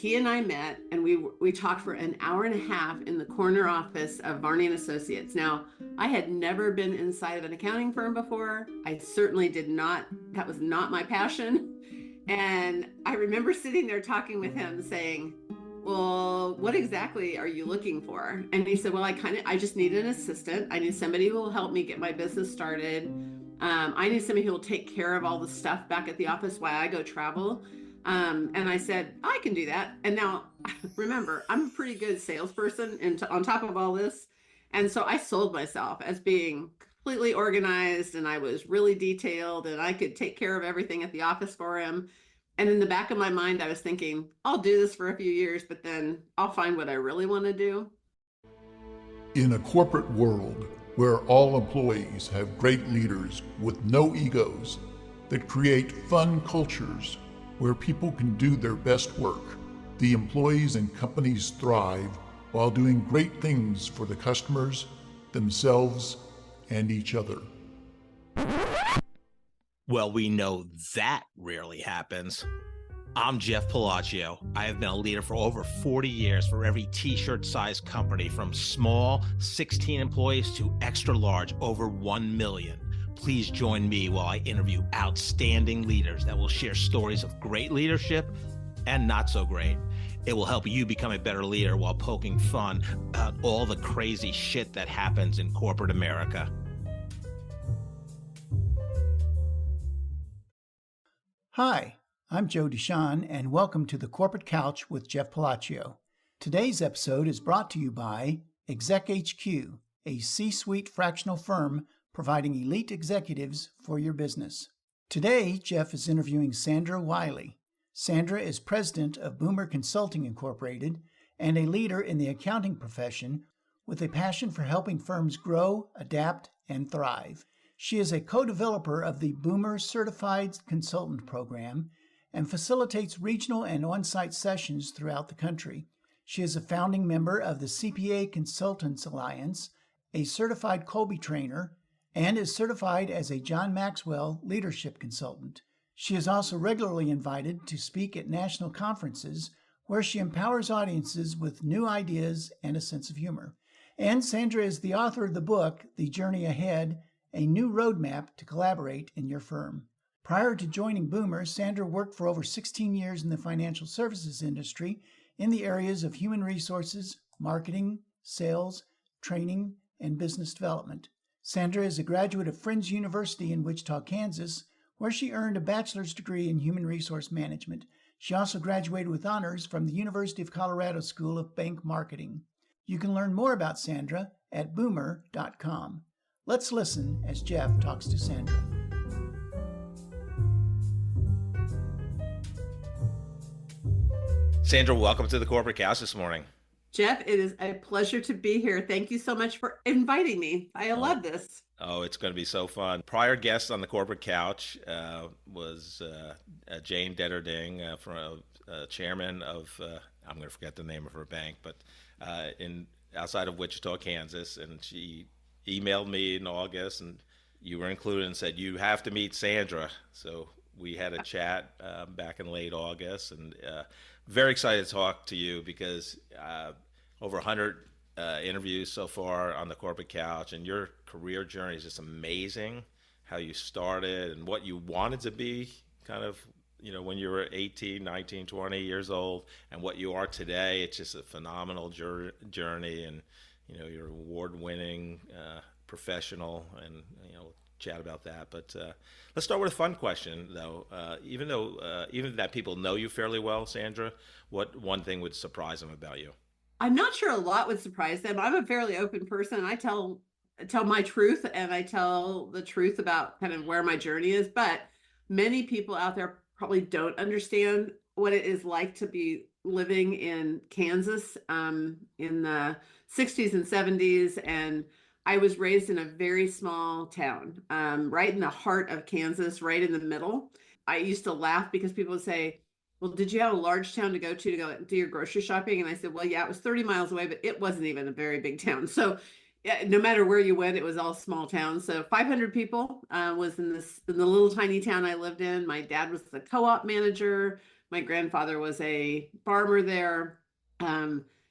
he and I met, and we talked for an hour and a half in the corner office of Varney and Associates. Now, I had never been inside of an accounting firm before. I certainly did not, that was not my passion. And I remember sitting there talking with him saying, well, what exactly are you looking for? And he said, well, I just need an assistant. I need somebody who will help me get my business started. I need somebody who will take care of all the stuff back at the office while I go travel. And I said, I can do that. And now, remember, I'm a pretty good salesperson and on top of all this. And so I sold myself as being completely organized, and I was really detailed, and I could take care of everything at the office for him. And in the back of my mind, I was thinking, I'll do this for a few years, but then I'll find what I really want to do. In a corporate world where all employees have great leaders with no egos that create fun cultures where people can do their best work, the employees and companies thrive while doing great things for the customers, themselves, and each other. Well, we know that rarely happens. I'm Jeff Palacio. I have been a leader for over 40 years for every t-shirt size company, from small 16 employees to extra large over 1 million. Please join me while I interview outstanding leaders that will share stories of great leadership and not so great. It will help you become a better leader while poking fun at all the crazy shit that happens in corporate America. Hi, I'm Joe Deshawn, and welcome to the Corporate Couch with Jeff Palacio. Today's episode is brought to you by ExecHQ, a C-suite fractional firm providing elite executives for your business. Today, Jeff is interviewing Sandra Wiley. Sandra is president of Boomer Consulting Incorporated and a leader in the accounting profession with a passion for helping firms grow, adapt, and thrive. She is a co-developer of the Boomer Certified Consultant Program and facilitates regional and on-site sessions throughout the country. She is a founding member of the CPA Consultants Alliance, a certified Colby trainer, and is certified as a John Maxwell leadership consultant. She is also regularly invited to speak at national conferences where she empowers audiences with new ideas and a sense of humor. And Sandra is the author of the book, The Journey Ahead, a new roadmap to collaborate in your firm. Prior to joining Boomer, Sandra worked for over 16 years in the financial services industry in the areas of human resources, marketing, sales, training, and business development. Sandra is a graduate of Friends University in Wichita, Kansas, where she earned a bachelor's degree in human resource management. She also graduated with honors from the University of Colorado School of Bank Marketing. You can learn more about Sandra at boomer.com. Let's listen as Jeff talks to Sandra. Sandra, welcome to the Corporate Couch this morning. Jeff, it is a pleasure to be here. Thank you so much for inviting me. I love this. Oh, it's going to be so fun. Prior guest on the Corporate Couch was Jane Detterding, chairman of, I'm going to forget the name of her bank, but outside of Wichita, Kansas. And she emailed me in August, and you were included and said, you have to meet Sandra. So we had a chat back in late August, and very excited to talk to you because over 100 interviews so far on the Corporate Couch, and your career journey is just amazing. How you started and what you wanted to be, kind of, when you were 18, 19, 20 years old, and what you are today. It's just a phenomenal journey, and you're award-winning professional, and chat about that. But let's start with a fun question, though. Even that people know you fairly well, Sandra, what one thing would surprise them about you? I'm not sure a lot would surprise them. I'm a fairly open person. I tell my truth, and I tell the truth about kind of where my journey is. But many people out there probably don't understand what it is like to be living in Kansas in the 60s and 70s. And I was raised in a very small town, right in the heart of Kansas, right in the middle. I used to laugh because people would say, well, did you have a large town to go do your grocery shopping? And I said, well, yeah, it was 30 miles away, but it wasn't even a very big town. So yeah, no matter where you went, it was all small towns. So 500 people was in the little tiny town I lived in. My dad was the co-op manager. My grandfather was a farmer there.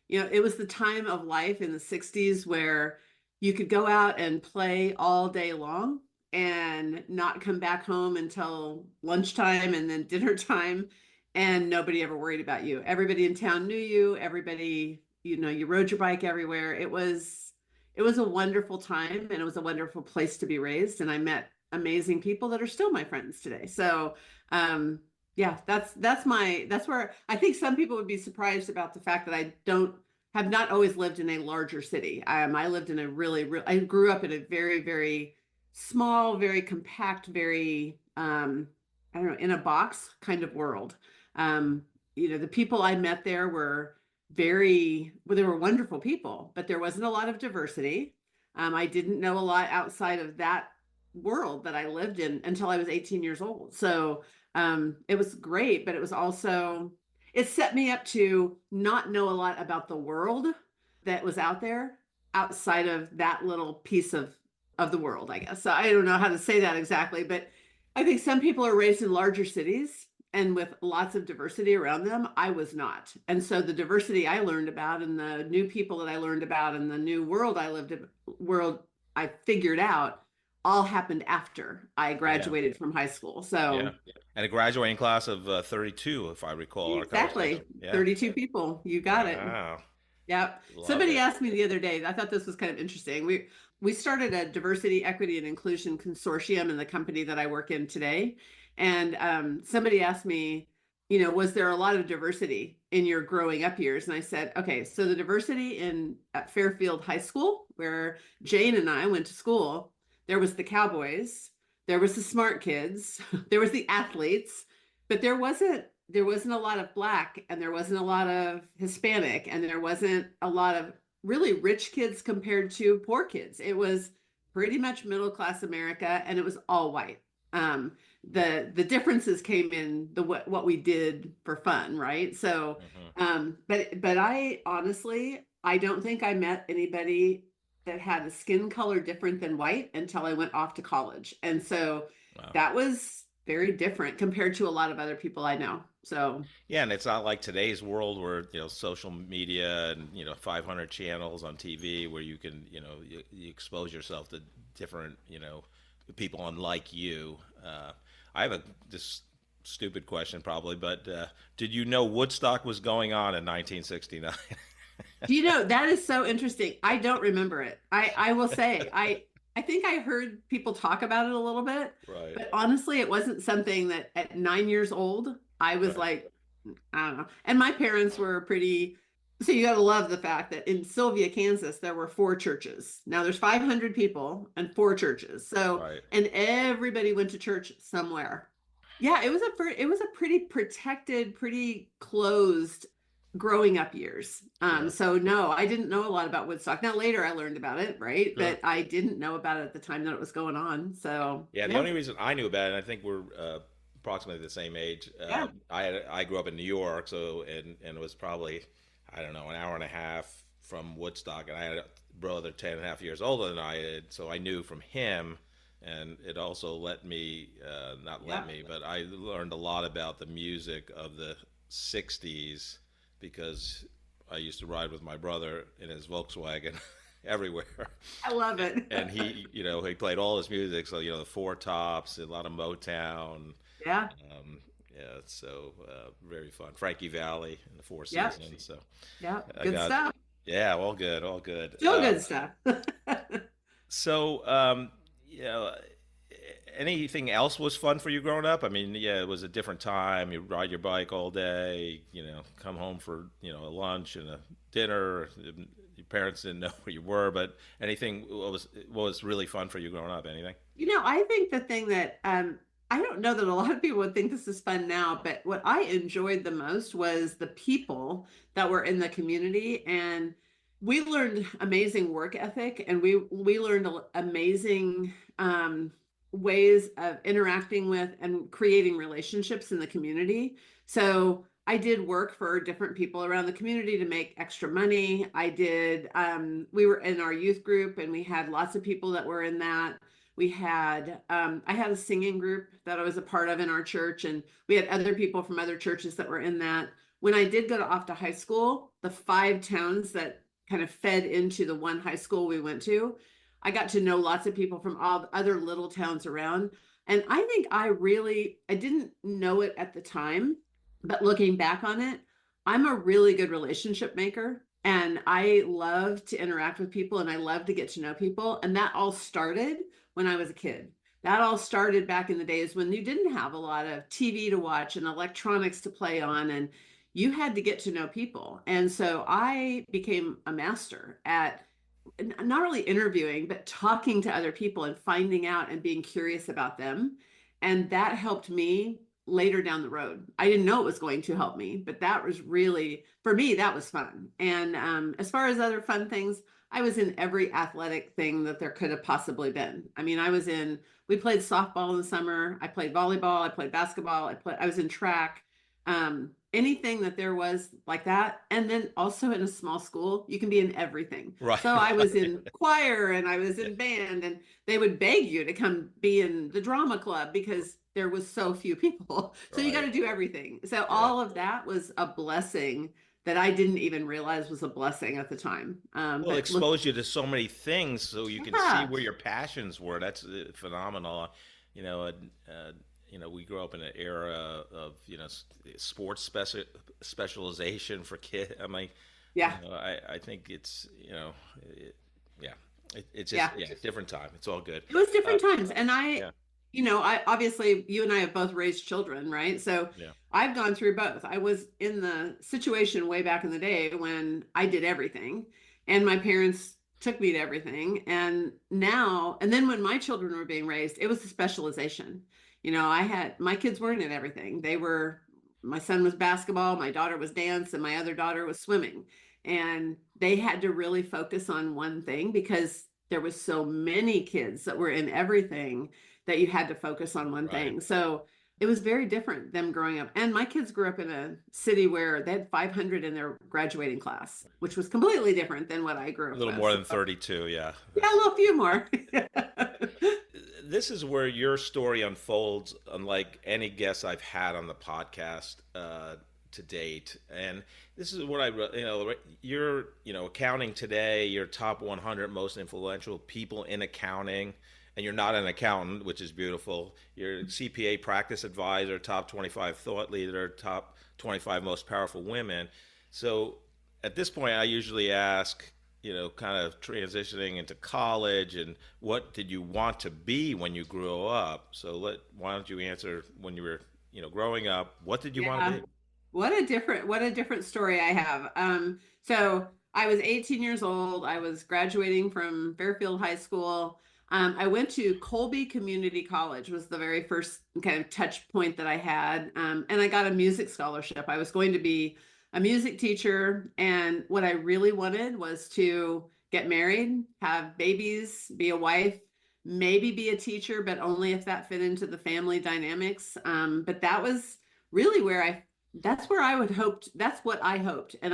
It was the time of life in the 60s where you could go out and play all day long and not come back home until lunchtime and then dinner time, and nobody ever worried about you. Everybody in town knew you. Everybody, you rode your bike everywhere. It was a wonderful time, and it was a wonderful place to be raised. And I met amazing people that are still my friends today. So, yeah, that's where I think some people would be surprised about the fact that I don't have not always lived in a larger city. I lived in I grew up in a very, very small, very compact, very, I don't know, in a box kind of world. The people I met there were they were wonderful people, but there wasn't a lot of diversity. I didn't know a lot outside of that world that I lived in until I was 18 years old. So it was great, but it set me up to not know a lot about the world that was out there outside of that little piece of the world, I guess. So I don't know how to say that exactly, but I think some people are raised in larger cities and with lots of diversity around them. I was not. And so the diversity I learned about and the new people that I learned about and the new world I figured out all happened after I graduated from high school. So Yeah. And a graduating class of 32, if I recall. Our exactly, conversation. Yeah. 32 people. You got it. Wow. Yep. Love Somebody it. asked me the other day, I thought this was kind of interesting. We started a diversity, equity, and inclusion consortium in the company that I work in today. And somebody asked me, was there a lot of diversity in your growing up years? And I said, okay, so the diversity at Fairfield High School, where Jane and I went to school, there was the cowboys, there was the smart kids, there was the athletes, but there wasn't a lot of Black, and there wasn't a lot of Hispanic, and there wasn't a lot of really rich kids compared to poor kids. It was pretty much middle class America, and it was all white. The differences came in what we did for fun, right? So, but I honestly, I don't think I met anybody that had a skin color different than white until I went off to college, and so that was very different compared to a lot of other people I know. So Yeah, and it's not like today's world where, social media and, 500 channels on TV where you can, you expose yourself to different, people unlike you. I have this stupid question probably, but did you know Woodstock was going on in 1969? that is so interesting. I don't remember it. I will say, I think I heard people talk about it a little bit, Right. but honestly, it wasn't something that at 9 years old, I was like, I don't know. And my parents were so you got to love the fact that in Sylvia, Kansas, there were 4 churches. Now there's 500 people and 4 churches. So, Right. and everybody went to church somewhere. Yeah, it was a pretty protected, pretty closed growing up years. So no, I didn't know a lot about Woodstock. Now later I learned about it, right? Sure. But I didn't know about it at the time that it was going on. So Yeah, the only reason I knew about it, and I think we're approximately the same age. Yeah. I grew up in New York, so and it was probably, I don't know, an hour and a half from Woodstock, and I had a brother 10 and a half years older than I did, so I knew from him, and it also let me, not let me, but I learned a lot about the music of the 60s because I used to ride with my brother in his Volkswagen everywhere. I love it. And he, he played all his music, so the Four Tops, a lot of Motown. Yeah. Yeah, so very fun. Frankie Valli and the Four Yep. Seasons. So Yeah. I Good stuff. yeah, all good, all good. Still good stuff. So, anything else was fun for you growing up? I mean, yeah, it was a different time. You ride your bike all day, come home for, a lunch and a dinner. Your parents didn't know where you were, but anything, what was really fun for you growing up? Anything? I think the thing that I don't know that a lot of people would think this is fun now, but what I enjoyed the most was the people that were in the community, and we learned amazing work ethic, and we learned amazing ways of interacting with and creating relationships in the community. So I did work for different people around the community to make extra money. We were in our youth group, and we had lots of people that were in that. I had a singing group that I was a part of in our church, and we had other people from other churches that were in that. When I did go off to high school, the 5 towns that kind of fed into the one high school we went to, I got to know lots of people from all the other little towns around. And I think I didn't know it at the time, but looking back on it, I'm a really good relationship maker. And I love to interact with people and I love to get to know people. And that all started when I was a kid. That all started back in the days when you didn't have a lot of TV to watch and electronics to play on, and you had to get to know people. And so I became a master at not really interviewing, but talking to other people and finding out and being curious about them. And that helped me later down the road. I didn't know it was going to help me, but that was really, for me, that was fun. And as far as other fun things, I was in every athletic thing that there could have possibly been. I mean, we played softball in the summer. I played volleyball. I played basketball. I was in track. Anything that there was like that. And then also in a small school, you can be in everything. Right. So I was in choir and I was in band, and they would beg you to come be in the drama club because there was so few people. So you got to do everything. So all of that was a blessing that I didn't even realize was a blessing at the time. Well, it exposed you to so many things so you can see Yeah. where your passions were. That's phenomenal. You know, we grew up in an era of, sports specialization for kids. I mean, Yeah. I think it's, yeah, it's Yeah. just, different time. It's all good. It was different times. And Yeah. I obviously, you and I have both raised children, right? So Yeah. I've gone through both. I was in the situation way back in the day when I did everything and my parents took me to everything. And then when my children were being raised, it was a specialization. My kids weren't in everything. My son was basketball, my daughter was dance, and my other daughter was swimming. And they had to really focus on one thing because there was so many kids that were in everything that you had to focus on one Right. thing. So it was very different them growing up. And my kids grew up in a city where they had 500 in their graduating class, which was completely different than what I grew A up little with. more than 32. Yeah. Yeah, a little few more. This is where your story unfolds, unlike any guest I've had on the podcast to date. And this is what you're, accounting today, you're top 100 most influential people in accounting, and you're not an accountant, which is beautiful. You're CPA practice advisor, top 25 thought leader, top 25 most powerful women. So at this point, I usually ask, kind of transitioning into college, and what did you want to be when you grew up? So why don't you answer when you were, growing up, what did you want to be? What a different story I have. So I was 18 years old. I was graduating from Fairfield High School. I went to Colby Community College, was the very first kind of touch point that I had. And I got a music scholarship. I was going to be a music teacher. And what I really wanted was to get married, have babies, be a wife, maybe be a teacher, but only if that fit into the family dynamics. But that was really that's what I hoped. And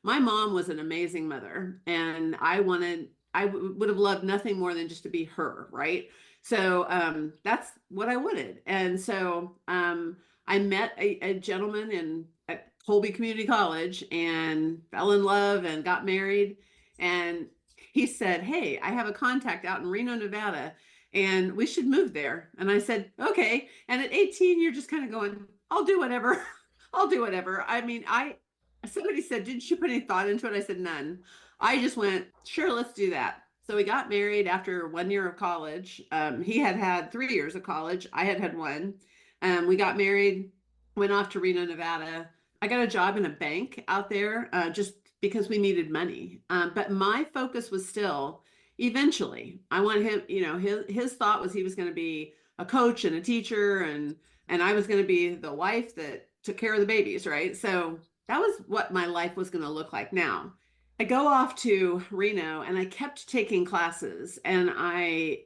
my mom was an amazing mother, and I would have loved nothing more than just to be her. Right. So, that's what I wanted. And so, I met a gentleman at Colby Community College and fell in love and got married. And he said, "Hey, I have a contact out in Reno, Nevada, and we should move there." And I said, "Okay." And at 18, you're just kind of going, "I'll do whatever." I'll do whatever. I mean, somebody said, "Didn't you put any thought into it?" I said, "None." I just went, "Sure, let's do that." So we got married after 1 year of college. He had 3 years of college. I had one. We got married, went off to Reno, Nevada. I got a job in a bank out there just because we needed money. But my focus was still, eventually, I want him, his thought was he was going to be a coach and a teacher, and I was going to be the wife that took care of the babies, right? So that was what my life was going to look like. Now, I go off to Reno and I kept taking classes, and I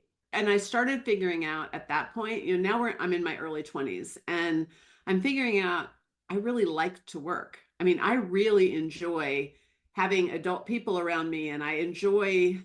started figuring out at that point, now I'm in my early 20s, and I'm figuring out I really like to work. I mean, I really enjoy having adult people around me, and I enjoy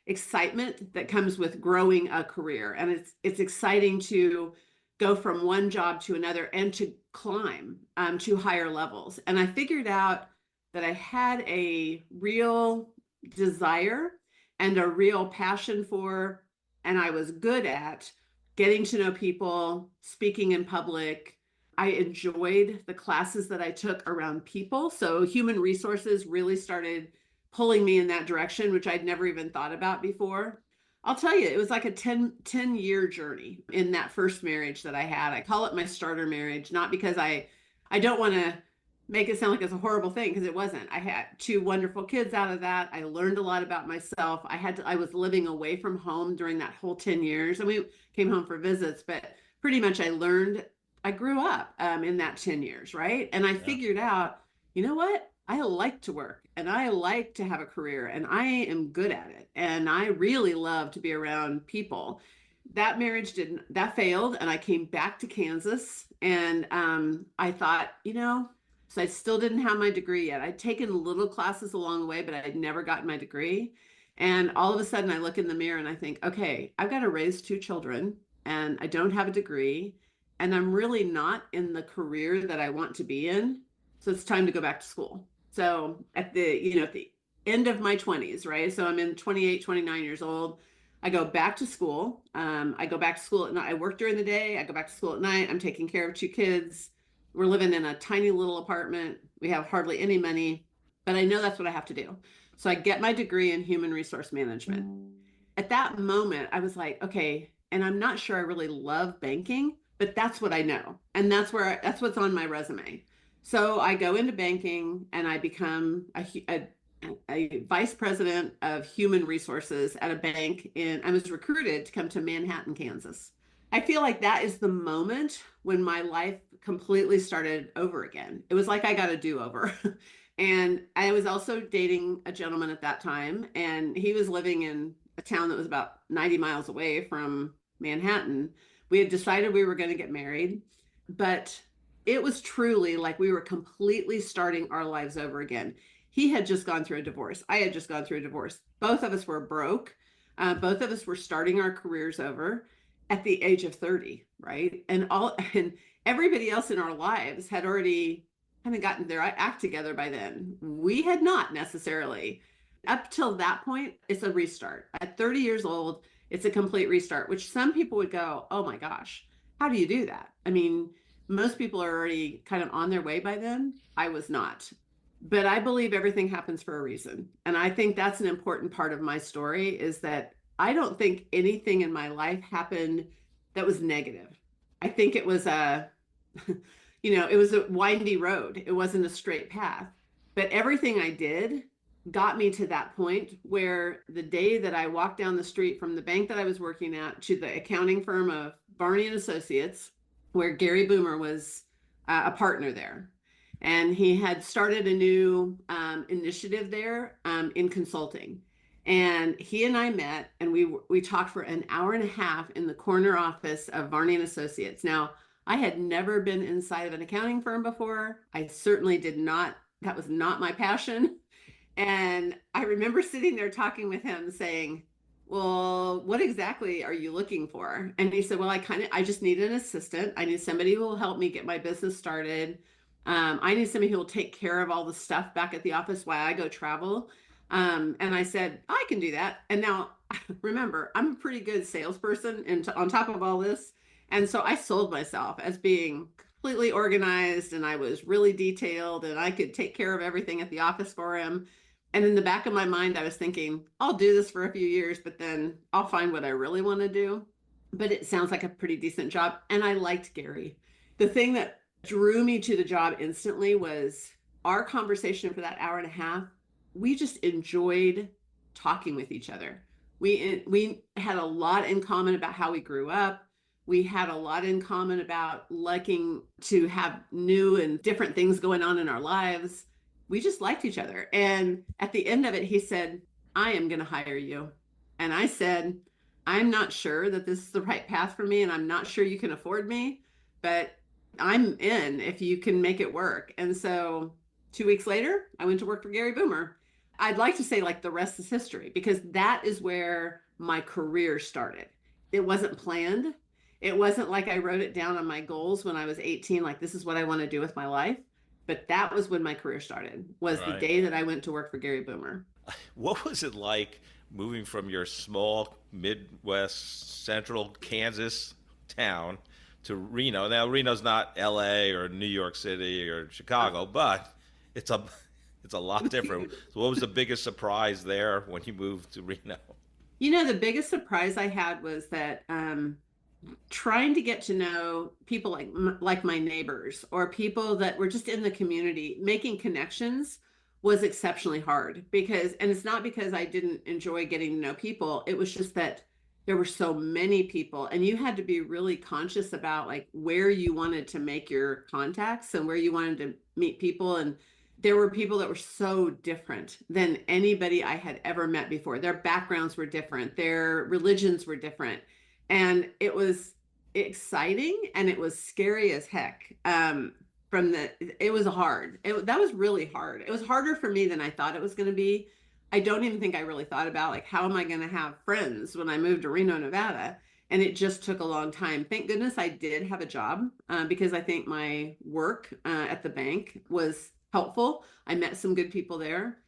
excitement that comes with growing a career. And it's exciting to go from one job to another and to climb to higher levels. And I figured out that I had a real desire and a real passion for, and I was good at getting to know people, speaking in public. I enjoyed the classes that I took around people. So human resources really started pulling me in that direction, which I'd never even thought about before. I'll tell you, it was like a 10-year journey in that first marriage that I had. I call it my starter marriage, not because I don't want to make it sound like it's a horrible thing, because it wasn't. I had two wonderful kids out of that. I learned a lot about myself. I was living away from home during that whole 10 years. And we came home for visits, but pretty much I grew up in that 10 years, right? And I figured out, you know what? I like to work and I like to have a career and I am good at it. And I really love to be around people. That marriage that failed. And I came back to Kansas and I thought, so I still didn't have my degree yet. I'd taken little classes along the way, but I'd never gotten my degree. And all of a sudden I look in the mirror and I think, okay, I've got to raise two children and I don't have a degree and I'm really not in the career that I want to be in. So it's time to go back to school. So at the end of my 20s, right? So I'm in 28, 29 years old. I go back to school. I go back to school at night. I work during the day. I go back to school at night. I'm taking care of two kids. We're living in a tiny little apartment. We have hardly any money, but I know that's what I have to do. So I get my degree in human resource management. At that moment, I was like, okay, and I'm not sure I really love banking, but that's what I know. And that's what's on my resume. So I go into banking and I become a vice president of human resources at a bank I was recruited to come to Manhattan, Kansas. I feel like that is the moment when my life completely started over again. It was like I got a do-over. And I was also dating a gentleman at that time, and he was living in a town that was about 90 miles away from Manhattan. We had decided we were going to get married, but it was truly like we were completely starting our lives over again. He had just gone through a divorce. I had just gone through a divorce. Both of us were broke. Both of us were starting our careers over at the age of 30, right? And everybody else in our lives had already kind of gotten their act together by then. We had not necessarily. Up till that point, it's a restart. At 30 years old, it's a complete restart, which some people would go, oh my gosh, how do you do that? I mean, most people are already kind of on their way by then. I was not. But I believe everything happens for a reason. And I think that's an important part of my story, is that I don't think anything in my life happened that was negative. I think it was it was a windy road. It wasn't a straight path. But everything I did got me to that point where the day that I walked down the street from the bank that I was working at to the accounting firm of Barney and Associates, where Gary Boomer was a partner there. And he had started a new initiative there in consulting. And he and I met and we talked for an hour and a half in the corner office of Barney and Associates. Now, I had never been inside of an accounting firm before. I certainly did not. That was not my passion. And I remember sitting there talking with him saying, well, what exactly are you looking for? And he said, well, I just need an assistant. I need somebody who will help me get my business started. I need somebody who will take care of all the stuff back at the office while I go travel. And I said, I can do that. And now remember, I'm a pretty good salesperson and on top of all this. And so I sold myself as being completely organized and I was really detailed and I could take care of everything at the office for him. And in the back of my mind, I was thinking, I'll do this for a few years, but then I'll find what I really want to do. But it sounds like a pretty decent job. And I liked Gary. The thing that drew me to the job instantly was our conversation for that hour and a half. We just enjoyed talking with each other. We had a lot in common about how we grew up. We had a lot in common about liking to have new and different things going on in our lives. We just liked each other. And at the end of it, he said, I am going to hire you. And I said, I'm not sure that this is the right path for me. And I'm not sure you can afford me, but I'm in if you can make it work. And so 2 weeks later, I went to work for Gary Boomer. I'd like to say like the rest is history because that is where my career started. It wasn't planned. It wasn't like I wrote it down on my goals when I was 18, like this is what I want to do with my life. But that was when my career started, was the Right. day that I went to work for Gary Boomer. What was it like moving from your small Midwest central Kansas town to Reno? Now Reno's not LA or New York City or Chicago, but it's a it's a lot different. So what was the biggest surprise there when you moved to Reno? You know, the biggest surprise I had was that trying to get to know people like my neighbors or people that were just in the community, making connections was exceptionally hard because, and it's not because I didn't enjoy getting to know people. It was just that there were so many people and you had to be really conscious about like where you wanted to make your contacts and where you wanted to meet people. And there were people that were so different than anybody I had ever met before. Their backgrounds were different, their religions were different. And it was exciting and it was scary as heck. It was hard. That was really hard. It was harder for me than I thought it was going to be. I don't even think I really thought about like, how am I going to have friends when I moved to Reno, Nevada? And it just took a long time. Thank goodness I did have a job because I think my work at the bank was helpful. I met some good people there.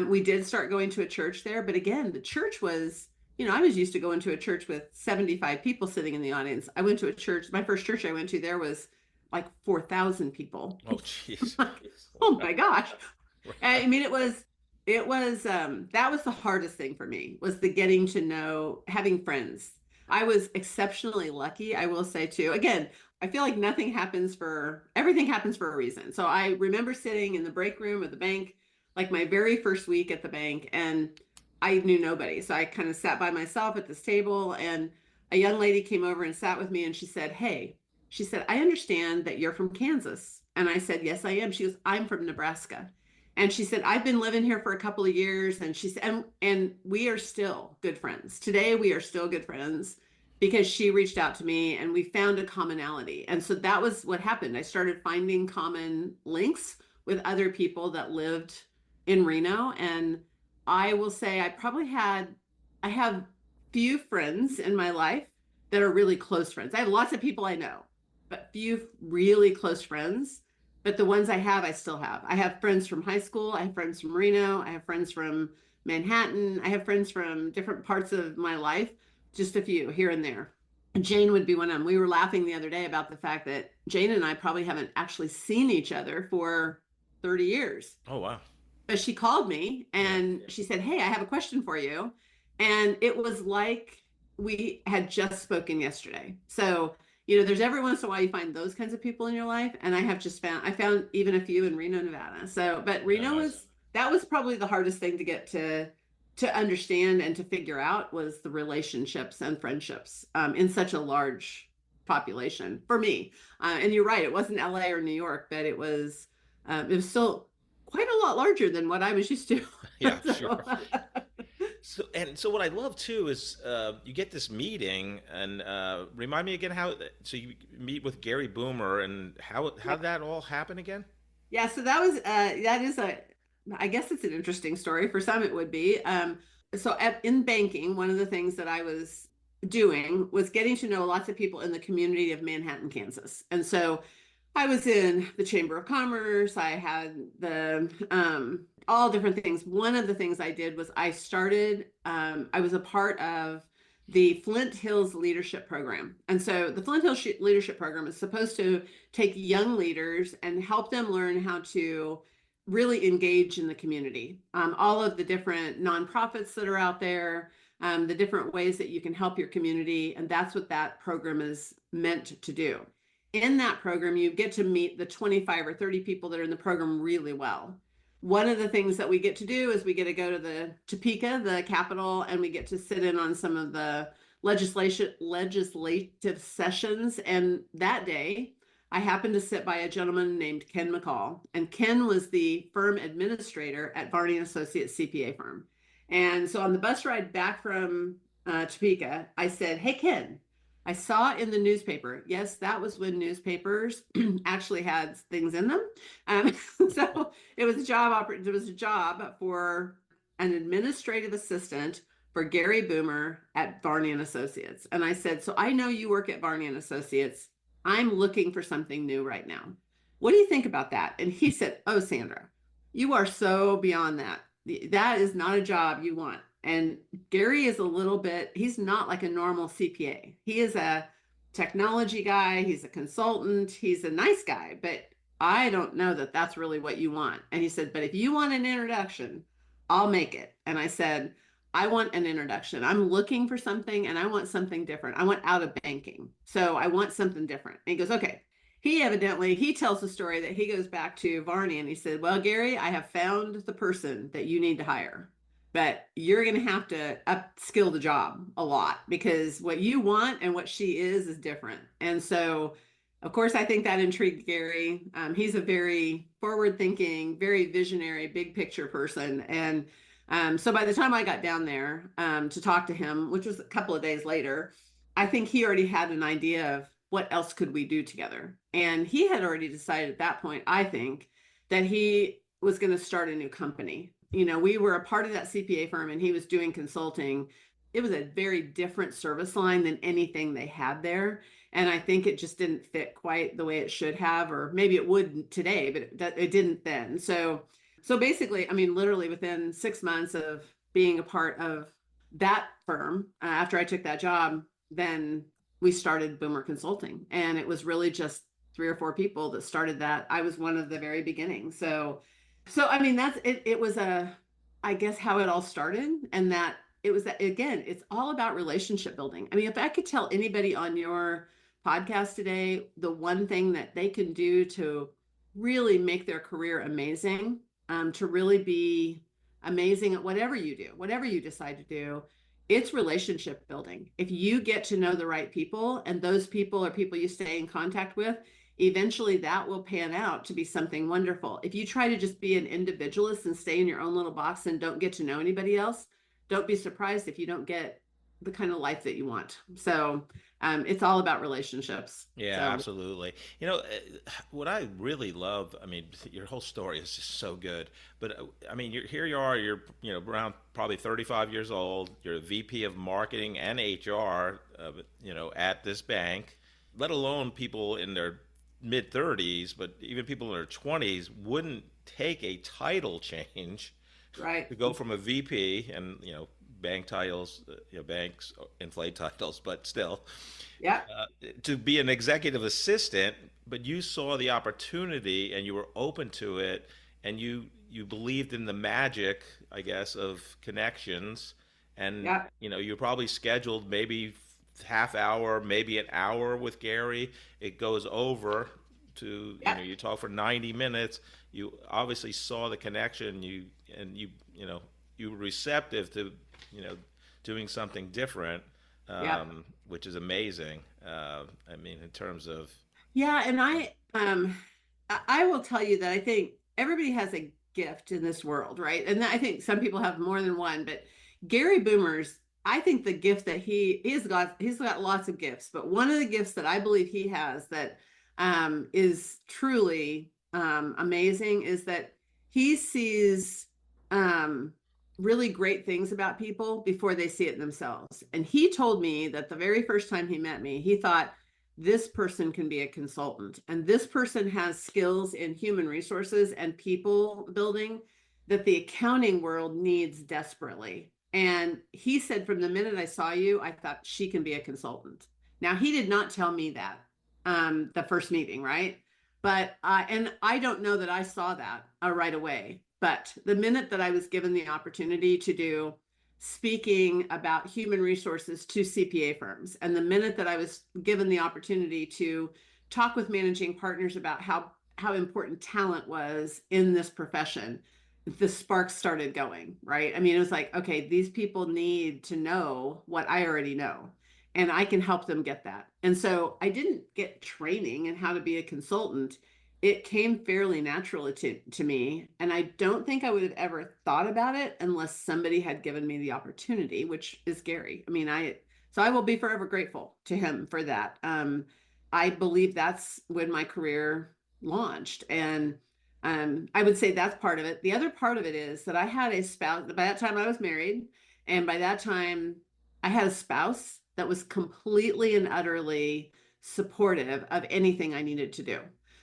We did start going to a church there, but again, the church was, you know, I was used to going to a church with 75 people sitting in the audience. I went to a church, my first church I went to there was like 4,000 people. Oh, jeez. Oh my gosh. I mean, that was the hardest thing for me was the getting to know, having friends. I was exceptionally lucky, I will say too. Again, I feel like everything happens for a reason. So I remember sitting in the break room of the bank, like my very first week at the bank, and I knew nobody. So I kind of sat by myself at this table and a young lady came over and sat with me and she said, "Hey," she said, "I understand that you're from Kansas." And I said, "Yes, I am." She goes, "I'm from Nebraska." And she said, "I've been living here for a couple of years." And she said, and we are still good friends. Today, we are still good friends because she reached out to me and we found a commonality. And so that was what happened. I started finding common links with other people that lived in Reno. And I will say I have few friends in my life that are really close friends. I have lots of people I know, but few really close friends. But the ones I have, I still have. I have friends from high school. I have friends from Reno. I have friends from Manhattan. I have friends from different parts of my life, just a few here and there. Jane would be one of them. We were laughing the other day about the fact that Jane and I probably haven't actually seen each other for 30 years. Oh, wow. But she called me and Yeah. she said, "Hey, I have a question for you." And it was like we had just spoken yesterday. So, you know, there's every once in a while you find those kinds of people in your life. And I found even a few in Reno, Nevada. So, but Reno Nice. that was probably the hardest thing to get to understand and to figure out was the relationships and friendships in such a large population for me. And you're right, it wasn't LA or New York, but it was still quite a lot larger than what I was used to. Yeah, So, sure. So what I love too is you get this meeting and remind me again how. So you meet with Gary Boomer and how that all happen again? yeah, so that is I guess it's an interesting story. For some, it would be. In banking, one of the things that I was doing was getting to know lots of people in the community of Manhattan, Kansas. And so I was in the Chamber of Commerce. I had all different things. One of the things I did was I was a part of the Flint Hills Leadership Program. And so the Flint Hills Leadership Program is supposed to take young leaders and help them learn how to really engage in the community. All of the different nonprofits that are out there, the different ways that you can help your community. And that's what that program is meant to do. In that program, you get to meet the 25 or 30 people that are in the program really well. One of the things that we get to do is we get to go to the Topeka, the capital, and we get to sit in on some of the legislative sessions. And that day, I happened to sit by a gentleman named Ken McCall, and Ken was the firm administrator at Varney and Associates CPA firm. And so on the bus ride back from Topeka, I said, "Hey, Ken, I saw in the newspaper." Yes, that was when newspapers actually had things in them. So it was a job for an administrative assistant for Gary Boomer at Varney and Associates. And I said, so I know you work at Varney and Associates. I'm looking for something new right now. What do you think about that? And he said, oh, Sandra, you are so beyond that. That is not a job you want. And Gary is a little bit, he's not like a normal CPA. He is a technology guy. He's a consultant. He's a nice guy, but I don't know that that's really what you want. And he said, but if you want an introduction, I'll make it. And I said, I want an introduction. I'm looking for something and I want something different. I want out of banking. So I want something different. And he goes, okay. He tells the story that he goes back to Varney and he said, well, Gary, I have found the person that you need to hire, but you're going to have to upskill the job a lot because what you want and what she is different. And so, of course, I think that intrigued Gary. He's a very forward thinking, very visionary, big picture person. And so by the time I got down there to talk to him, which was a couple of days later, I think he already had an idea of what else could we do together. And he had already decided at that point, I think, that he was going to start a new company. You know, we were a part of that CPA firm and he was doing consulting. It was a very different service line than anything they had there. And I think it just didn't fit quite the way it should have, or maybe it would today, but it didn't then. So basically, I mean, literally within 6 months of being a part of that firm, after I took that job, then we started Boomer Consulting. And it was really just 3 or 4 people that started that. I was one of the very beginning. So I mean, that's it. It was I guess how it all started. And that it was that, again, it's all about relationship building. I mean, if I could tell anybody on your podcast today, the one thing that they can do to really make their career amazing, to really be amazing at whatever you do, whatever you decide to do, it's relationship building. If you get to know the right people and those people are people you stay in contact with, eventually that will pan out to be something wonderful. If you try to just be an individualist and stay in your own little box and don't get to know anybody else, don't be surprised if you don't get the kind of life that you want. So it's all about relationships. Yeah, So, absolutely. You know, what I really love, I mean, your whole story is just so good. But I mean, here you are, you're, around probably 35 years old. You're a VP of marketing and HR, at this bank, let alone people in their mid 30s, but even people in their 20s wouldn't take a title change right. to go from a VP and, bank titles, banks inflate titles, but still, Yeah. to be an executive assistant. But you saw the opportunity and you were open to it, and you believed in the magic, I guess, of connections. And Yeah. you probably scheduled maybe half hour, maybe an hour with Gary. It goes over to Yeah. you talk for 90 minutes. You obviously saw the connection. You were receptive to doing something different, Yeah. which is amazing. I mean, in terms of Yeah. And I will tell you that I think everybody has a gift in this world, right? And I think some people have more than one, but Gary Boomer's, I think the gift that he's got lots of gifts, but one of the gifts that I believe he has that is truly amazing is that he sees really great things about people before they see it themselves. And he told me that the very first time he met me, he thought, this person can be a consultant and this person has skills in human resources and people building that the accounting world needs desperately. And he said, from the minute I saw you, I thought she can be a consultant. Now, he did not tell me that the first meeting, right? But and I don't know that I saw that right away. But the minute that I was given the opportunity to do speaking about human resources to CPA firms, and the minute that I was given the opportunity to talk with managing partners about how important talent was in this profession, the sparks started going, right? I mean, it was like, okay, these people need to know what I already know, and I can help them get that. And so I didn't get training in how to be a consultant. It came fairly naturally to me. And I don't think I would have ever thought about it unless somebody had given me the opportunity, which is Gary. I mean, so I will be forever grateful to him for that. I believe that's when my career launched. And I would say that's part of it. The other part of it is that I had a spouse. By that time I was married, and by that time I had a spouse that was completely and utterly supportive of anything I needed to do.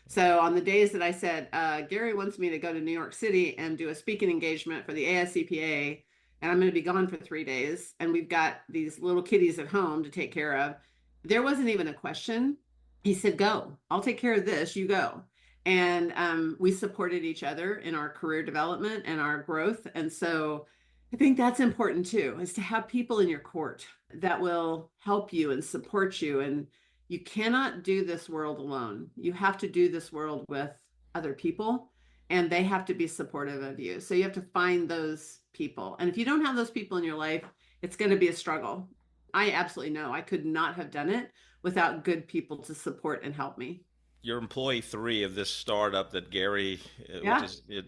So on the days that I said, Gary wants me to go to New York City and do a speaking engagement for the ASCPA, and I'm going to be gone for 3 days, and we've got these little kitties at home to take care of, there wasn't even a question. He said, go, I'll take care of this, you go. And we supported each other in our career development and our growth. And so I think that's important too, is to have people in your court that will help you and support you. And you cannot do this world alone. You have to do this world with other people, and they have to be supportive of you. So you have to find those people. And if you don't have those people in your life, it's going to be a struggle. I absolutely know I could not have done it without good people to support and help me. You're employee 3 of this startup that Gary, Yeah. which is,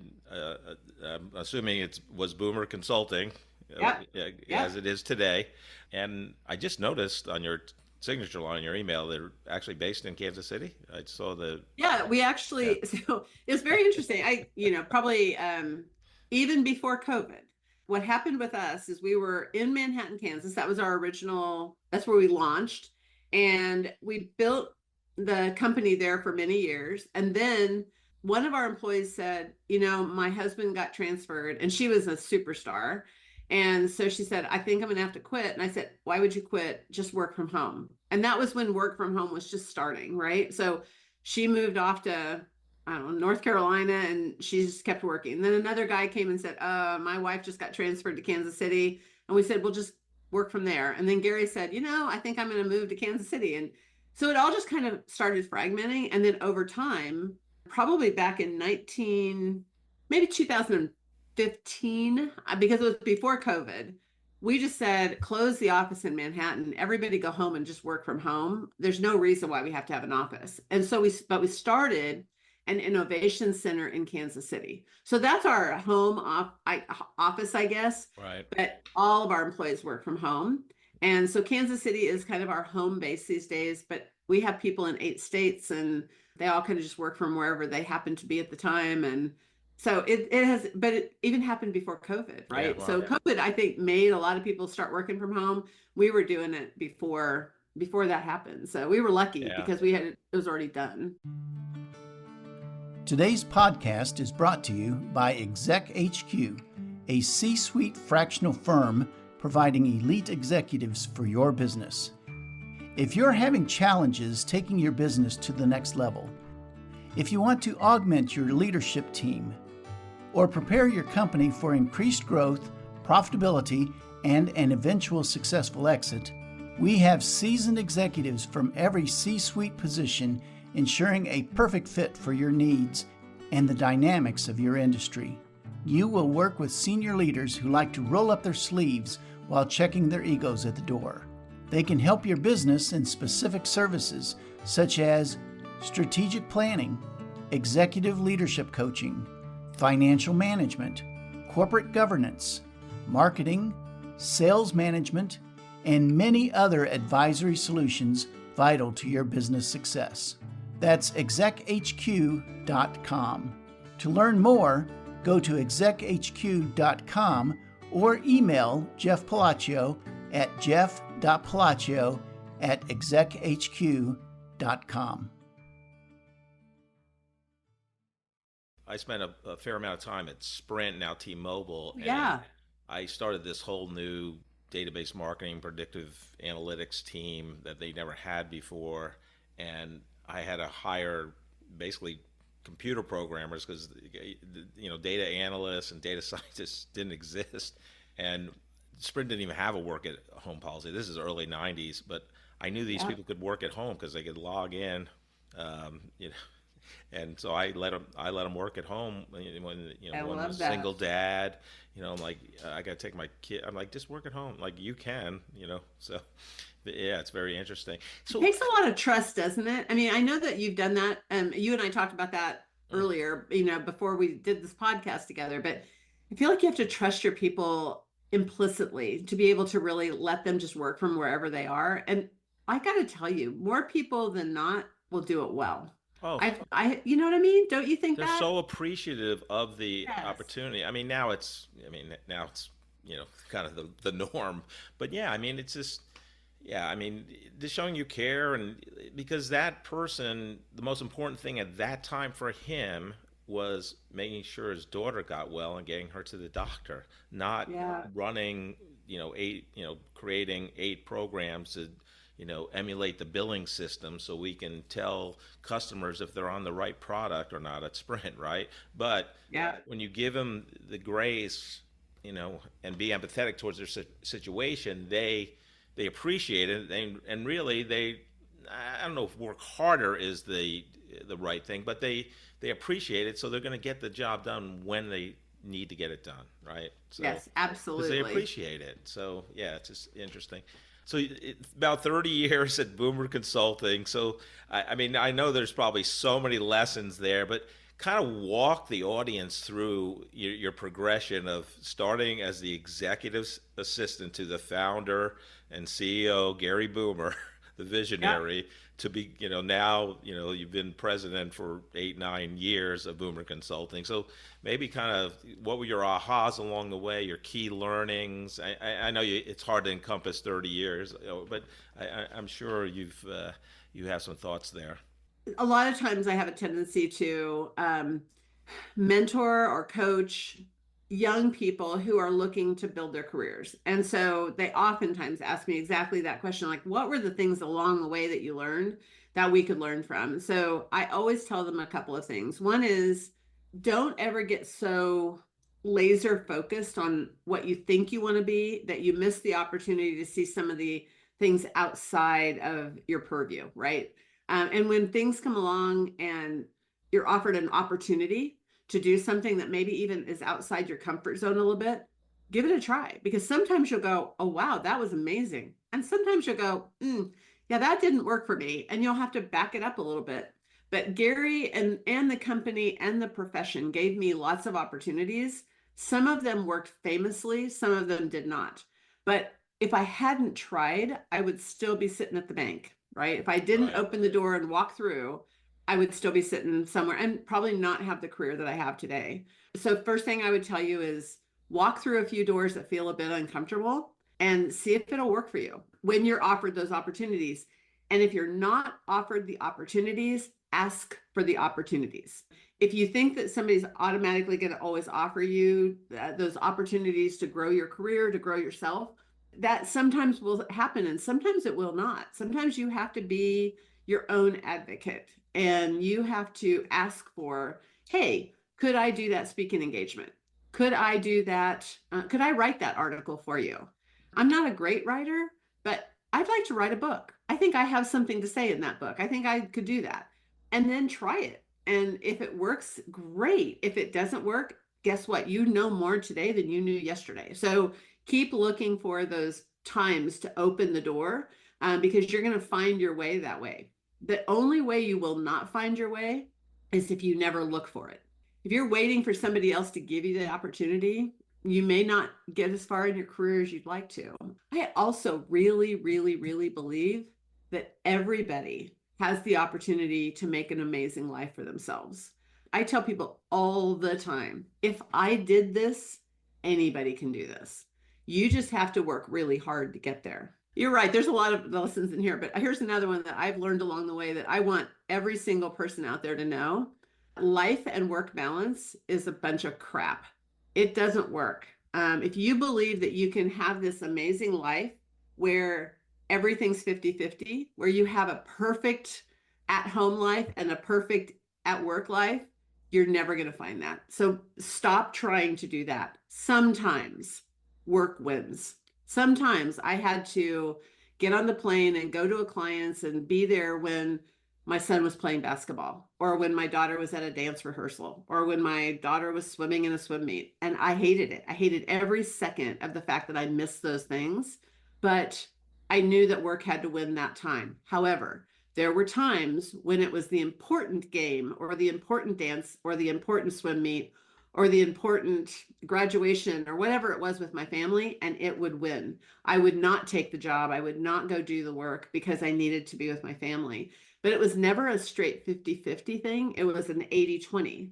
I'm assuming it was Boomer Consulting, Yeah. as it is today. And I just noticed on your signature line in your email, they're actually based in Kansas City. I saw Yeah, we yeah, actually, so it was very interesting. Probably even before COVID, what happened with us is we were in Manhattan, Kansas. That was our original, that's where we launched. And we built the company there for many years. And then one of our employees said, my husband got transferred, and she was a superstar. And so she said, I think I'm going to have to quit. And I said, why would you quit? Just work from home. And that was when work from home was just starting, right? So she moved off to, I don't know, North Carolina, and she just kept working. And then another guy came and said, my wife just got transferred to Kansas City. And we said, we'll just work from there. And then Gary said, I think I'm going to move to Kansas City. And so it all just kind of started fragmenting. And then over time, probably back in maybe 2015, because it was before COVID, we just said, close the office in Manhattan, everybody go home and just work from home. There's no reason why we have to have an office. And so we started an innovation center in Kansas City. So that's our home office, I guess. right. But all of our employees work from home. And so Kansas City is kind of our home base these days, but we have people in 8 states, and they all kind of just work from wherever they happen to be at the time. And so but it even happened before COVID, right? Yeah, So wow. COVID, I think, made a lot of people start working from home. We were doing it before that happened. So we were lucky Yeah. because it was already done. Today's podcast is brought to you by Exec HQ, a C-suite fractional firm providing elite executives for your business. If you're having challenges taking your business to the next level, if you want to augment your leadership team, or prepare your company for increased growth, profitability, and an eventual successful exit, we have seasoned executives from every C-suite position ensuring a perfect fit for your needs and the dynamics of your industry. You will work with senior leaders who like to roll up their sleeves while checking their egos at the door. They can help your business in specific services such as strategic planning, executive leadership coaching, financial management, corporate governance, marketing, sales management, and many other advisory solutions vital to your business success. That's exechq.com. To learn more, go to exechq.com or email Jeff Palacio at jeff.palacio@exechq.com. I spent a fair amount of time at Sprint, now T-Mobile, and Yeah. I started this whole new database marketing predictive analytics team that they never had before, and I had to hire basically computer programmers because data analysts and data scientists didn't exist, and Sprint didn't even have a work at home policy. This is early 90s, but I knew these people could work at home because they could log in, and so I let them work at home when I one love was a that. single dad. I'm like, I got to take my kid. I'm like, just work at home. Like, you can, so but yeah, it's very interesting. So It takes a lot of trust, doesn't it? I mean, I know that you've done that. You and I talked about that earlier, before we did this podcast together, but I feel like you have to trust your people implicitly to be able to really let them just work from wherever they are. And I got to tell you, more people than not will do it well. Oh, You know what I mean? Don't you think they're that? so appreciative of the Yes. opportunity. Now it's, kind of the norm. But yeah, I mean, it's just, yeah, I mean, just showing you care, and because that person, the most important thing at that time for him was making sure his daughter got well and getting her to the doctor, not Yeah. running, creating 8 programs to, emulate the billing system so we can tell customers if they're on the right product or not at Sprint, right? But Yeah. when you give them the grace, and be empathetic towards their situation, they appreciate it, and really I don't know if work harder is the right thing, but they appreciate it, so they're going to get the job done when they need to get it done, right? So Yes, because they absolutely. appreciate it. So yeah, it's just interesting. So about 30 years at Boomer Consulting. So I mean, I know there's probably so many lessons there, but kind of walk the audience through your progression of starting as the executive assistant to the founder and CEO Gary Boomer, the Yeah. visionary, to be, now, you've been president for 8, 9 years of Boomer Consulting. So maybe kind of what were your ahas along the way, your key learnings? I know it's hard to encompass 30 years, but I'm sure you have some thoughts there. A lot of times I have a tendency to mentor or coach young people who are looking to build their careers. And so they oftentimes ask me exactly that question, like, what were the things along the way that you learned that we could learn from? So I always tell them a couple of things. One is, don't ever get so laser focused on what you think you want to be that you miss the opportunity to see some of the things outside of your purview, right? And when things come along and you're offered an opportunity to do something that maybe even is outside your comfort zone a little bit, give it a try, because sometimes you'll go, oh, wow, that was amazing. And sometimes you'll go, yeah, that didn't work for me. And you'll have to back it up a little bit. But Gary and the company and the profession gave me lots of opportunities. Some of them worked famously, some of them did not. But if I hadn't tried, I would still be sitting at the bank, right? If I didn't Right. open the door and walk through, I would still be sitting somewhere and probably not have the career that I have today. So, first thing I would tell you is walk through a few doors that feel a bit uncomfortable and see if it'll work for you when you're offered those opportunities. And if you're not offered the opportunities, ask for the opportunities. If you think that somebody's automatically going to always offer you those opportunities to grow your career, to grow yourself, that sometimes will happen and sometimes it will not. Sometimes you have to be your own advocate and you have to ask for, hey, could I do that speaking engagement? Could I do that? Could I write that article for you? I'm not a great writer, but I'd like to write a book. I think I have something to say in that book. I think I could do that. And then try it. And if it works, great. If it doesn't work, guess what? You know more today than you knew yesterday. So keep looking for those times to open the door, because you're going to find your way that way. The only way you will not find your way is if you never look for it. If you're waiting for somebody else to give you the opportunity, you may not get as far in your career as you'd like to. I also really, really, really believe that everybody has the opportunity to make an amazing life for themselves. I tell people all the time, if I did this, anybody can do this. You just have to work really hard to get there. You're right. There's a lot of lessons in here, but here's another one that I've learned along the way that I want every single person out there to know. Life and work balance is a bunch of crap. It doesn't work. If you believe that you can have this amazing life where everything's 50-50, where you have a perfect at home life and a perfect at work life, you're never going to find that. So stop trying to do that. Sometimes work wins. Sometimes I had to get on the plane and go to a client's and be there when my son was playing basketball, or when my daughter was at a dance rehearsal, or when my daughter was swimming in a swim meet. And I hated it. I hated every second of the fact that I missed those things. But I knew that work had to win that time. However, there were times when it was the important game or the important dance or the important swim meet or the important graduation or whatever it was with my family, and it would win. I would not take the job. I would not go do the work because I needed to be with my family. but it was never a straight 50-50 thing. It was an 80-20.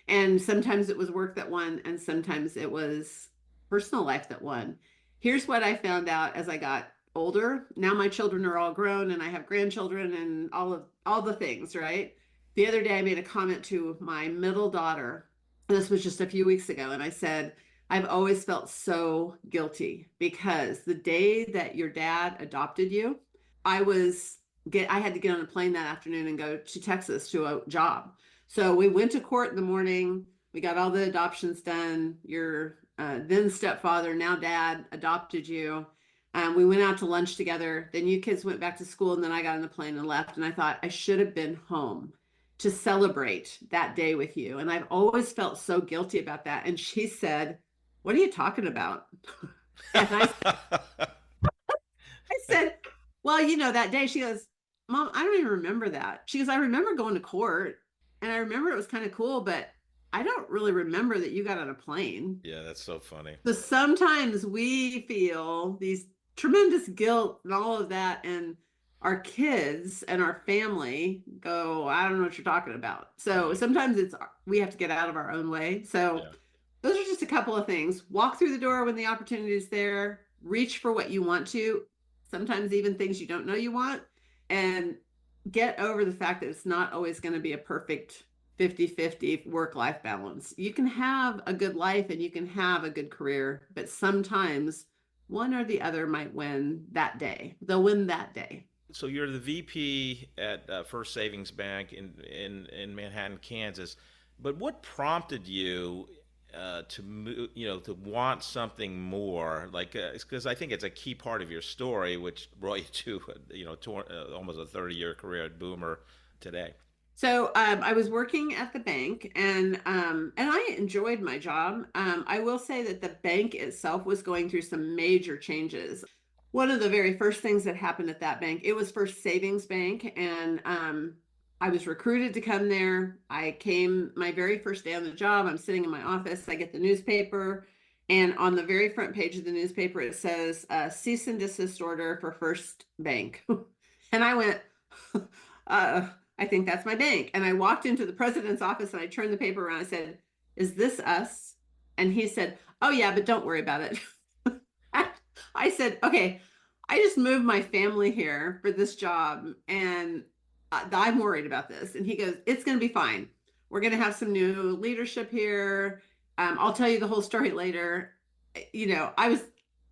And sometimes it was work that won, and sometimes it was personal life that won. Here's what I found out as I got older. Now my children are all grown and I have grandchildren and all the things, right? The other day I made a comment to my middle daughter. This was just a few weeks ago, and I said, I've always felt so guilty because the day that your dad adopted you, I had to get on a plane that afternoon and go to Texas to a job. So we went to court in the morning. We got all the adoptions done. Your then stepfather, now dad, adopted you. We went out to lunch together. Then you kids went back to school, and then I got on the plane and left. And I thought I should have been home to celebrate that day with you. And I've always felt so guilty about that. And she said, what are you talking about? And I said, well, that day. She goes, Mom, I don't even remember that. She goes, I remember going to court and I remember it was kind of cool, but I don't really remember that you got on a plane. Yeah, that's so funny. So sometimes we feel these tremendous guilt and all of that, and our kids and our family go, I don't know what you're talking about. So sometimes we have to get out of our own way. So those are just a couple of things. Walk through the door when the opportunity is there. Reach for what you want to, sometimes even things you don't know you want, and get over the fact that it's not always going to be a perfect 50-50 work-life balance. You can have a good life and you can have a good career, but sometimes one or the other might win that day. They'll win that day. So you're the VP at First Savings Bank in Manhattan, Kansas. But what prompted you to move, to want something more? Like, because I think it's a key part of your story, which brought you to almost a 30-year career at Boomer today. So I was working at the bank, and I enjoyed my job. I will say that the bank itself was going through some major changes. One of the very first things that happened at that bank, it was First Savings Bank, and I was recruited to come there. I came my very first day on the job. I'm sitting in my office. I get the newspaper, and on the very front page of the newspaper, it says cease and desist order for First Bank. And I went, I think that's my bank. And I walked into the president's office and I turned the paper around. I said, is this us? And he said, oh yeah, but don't worry about it. I said, okay, I just moved my family here for this job and I'm worried about this. And he goes, it's going to be fine. We're going to have some new leadership here. I'll tell you the whole story later. I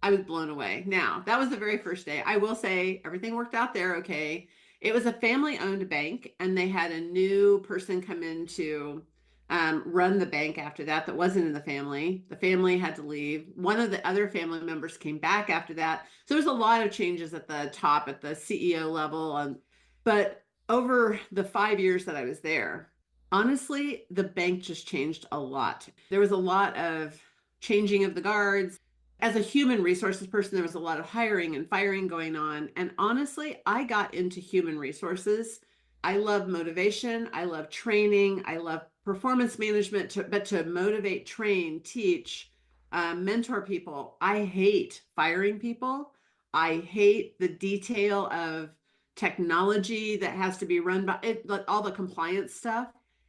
was blown away. Now, that was the very first day. I will say everything worked out there okay. It was a family-owned bank, and they had a new person come in to run the bank after that wasn't in the family. The family had to leave. One of the other family members came back after that. So there's a lot of changes at the top, at the CEO level. But over the 5 years that I was there, honestly, the bank just changed a lot. There was a lot of changing of the guards. As a human resources person, there was a lot of hiring and firing going on. And honestly, I got into human resources. I love motivation. I love training. I love performance management, but to motivate, train, teach, mentor people. I hate firing people. I hate the detail of technology that has to be run by it, all the compliance stuff.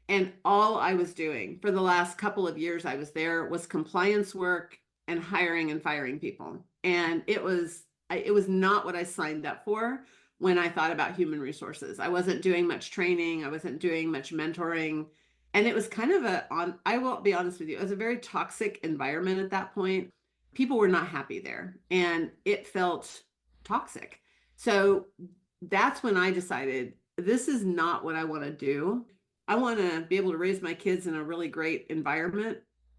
And all I was doing for the last couple of years I was there was compliance work and hiring and firing people. And it was not what I signed up for when I thought about human resources. I wasn't doing much training. I wasn't doing much mentoring. And it was kind of I will be honest with you, it was a very toxic environment at that point. People were not happy there and it felt toxic. So that's when I decided this is not what I want to do. I want to be able to raise my kids in a really great environment,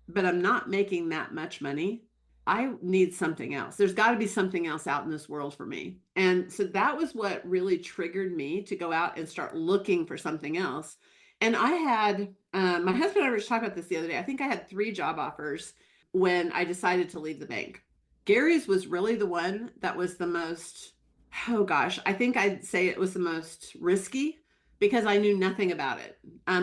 but I'm not making that much money. I need something else. There's got to be something else out in this world for me. And so that was what really triggered me to go out and start looking for something else. And I had, my husband and I were just talking about this the other day. I think I had 3 job offers when I decided to leave the bank. Gary's was really the one that was the most, I think I'd say it was the most risky because I knew nothing about it.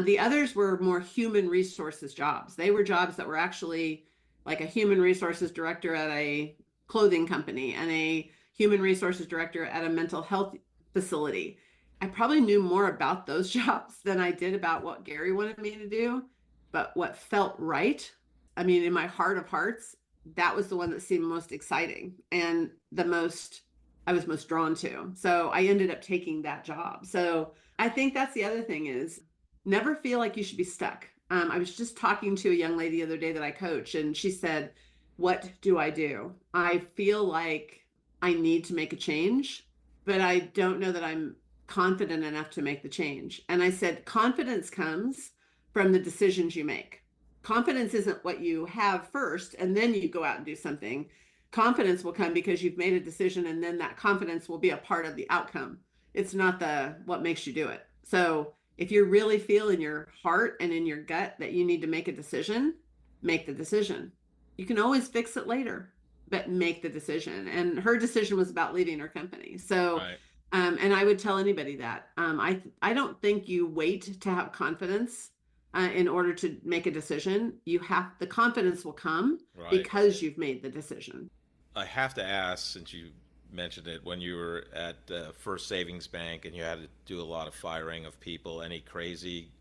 The others were more human resources jobs. They were jobs that were actually like a human resources director at a clothing company and a human resources director at a mental health facility. I probably knew more about those jobs than I did about what Gary wanted me to do. But what felt right, I mean, in my heart of hearts, that was the one that seemed most exciting and the most I was most drawn to. So I ended up taking that job. So I think that's the other thing is never feel like you should be stuck. I was just talking to a young lady the other day that I coach, and she said, "What do I do? I feel like I need to make a change, but I don't know that I'm confident enough to make the change." And I said, confidence comes from the decisions you make. Confidence isn't what you have first and then you go out and do something. Confidence will come because you've made a decision, and then that confidence will be a part of the outcome. It's not the what makes you do it. So if you really feel in your heart and in your gut that you need to make a decision, make the decision. You can always fix it later, but make the decision. And her decision was about leaving her company. So Right. and I would tell anybody that. I don't think you wait to have confidence in order to make a decision. The confidence will come Right. because you've made the decision. I have to ask, since you mentioned it, when you were at First Savings Bank and you had to do a lot of firing of people, any crazy,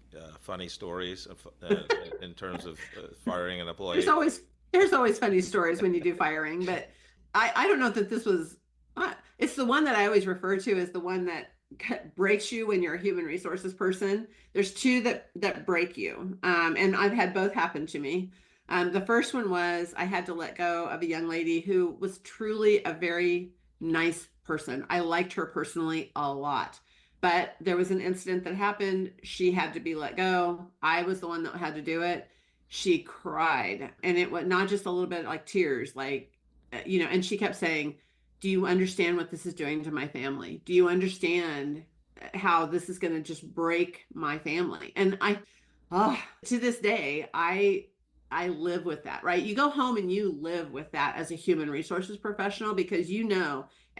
funny stories in terms of firing an employee? There's always funny stories when you do firing, but I don't know that this was. It's the one that I always refer to as the one that breaks you when you're a human resources person. There's two that break you, and I've had both happen to me. The first one was I had to let go of a young lady who was truly a very nice person. I liked her personally a lot, but there was an incident that happened. She had to be let go. I was the one that had to do it. She cried, and it was not just a little bit like tears, like, and she kept saying, "Do you understand what this is doing to my family? Do you understand how this is going to just break my family?" And to this day, I live with that, right? You go home and you live with that as a human resources professional, because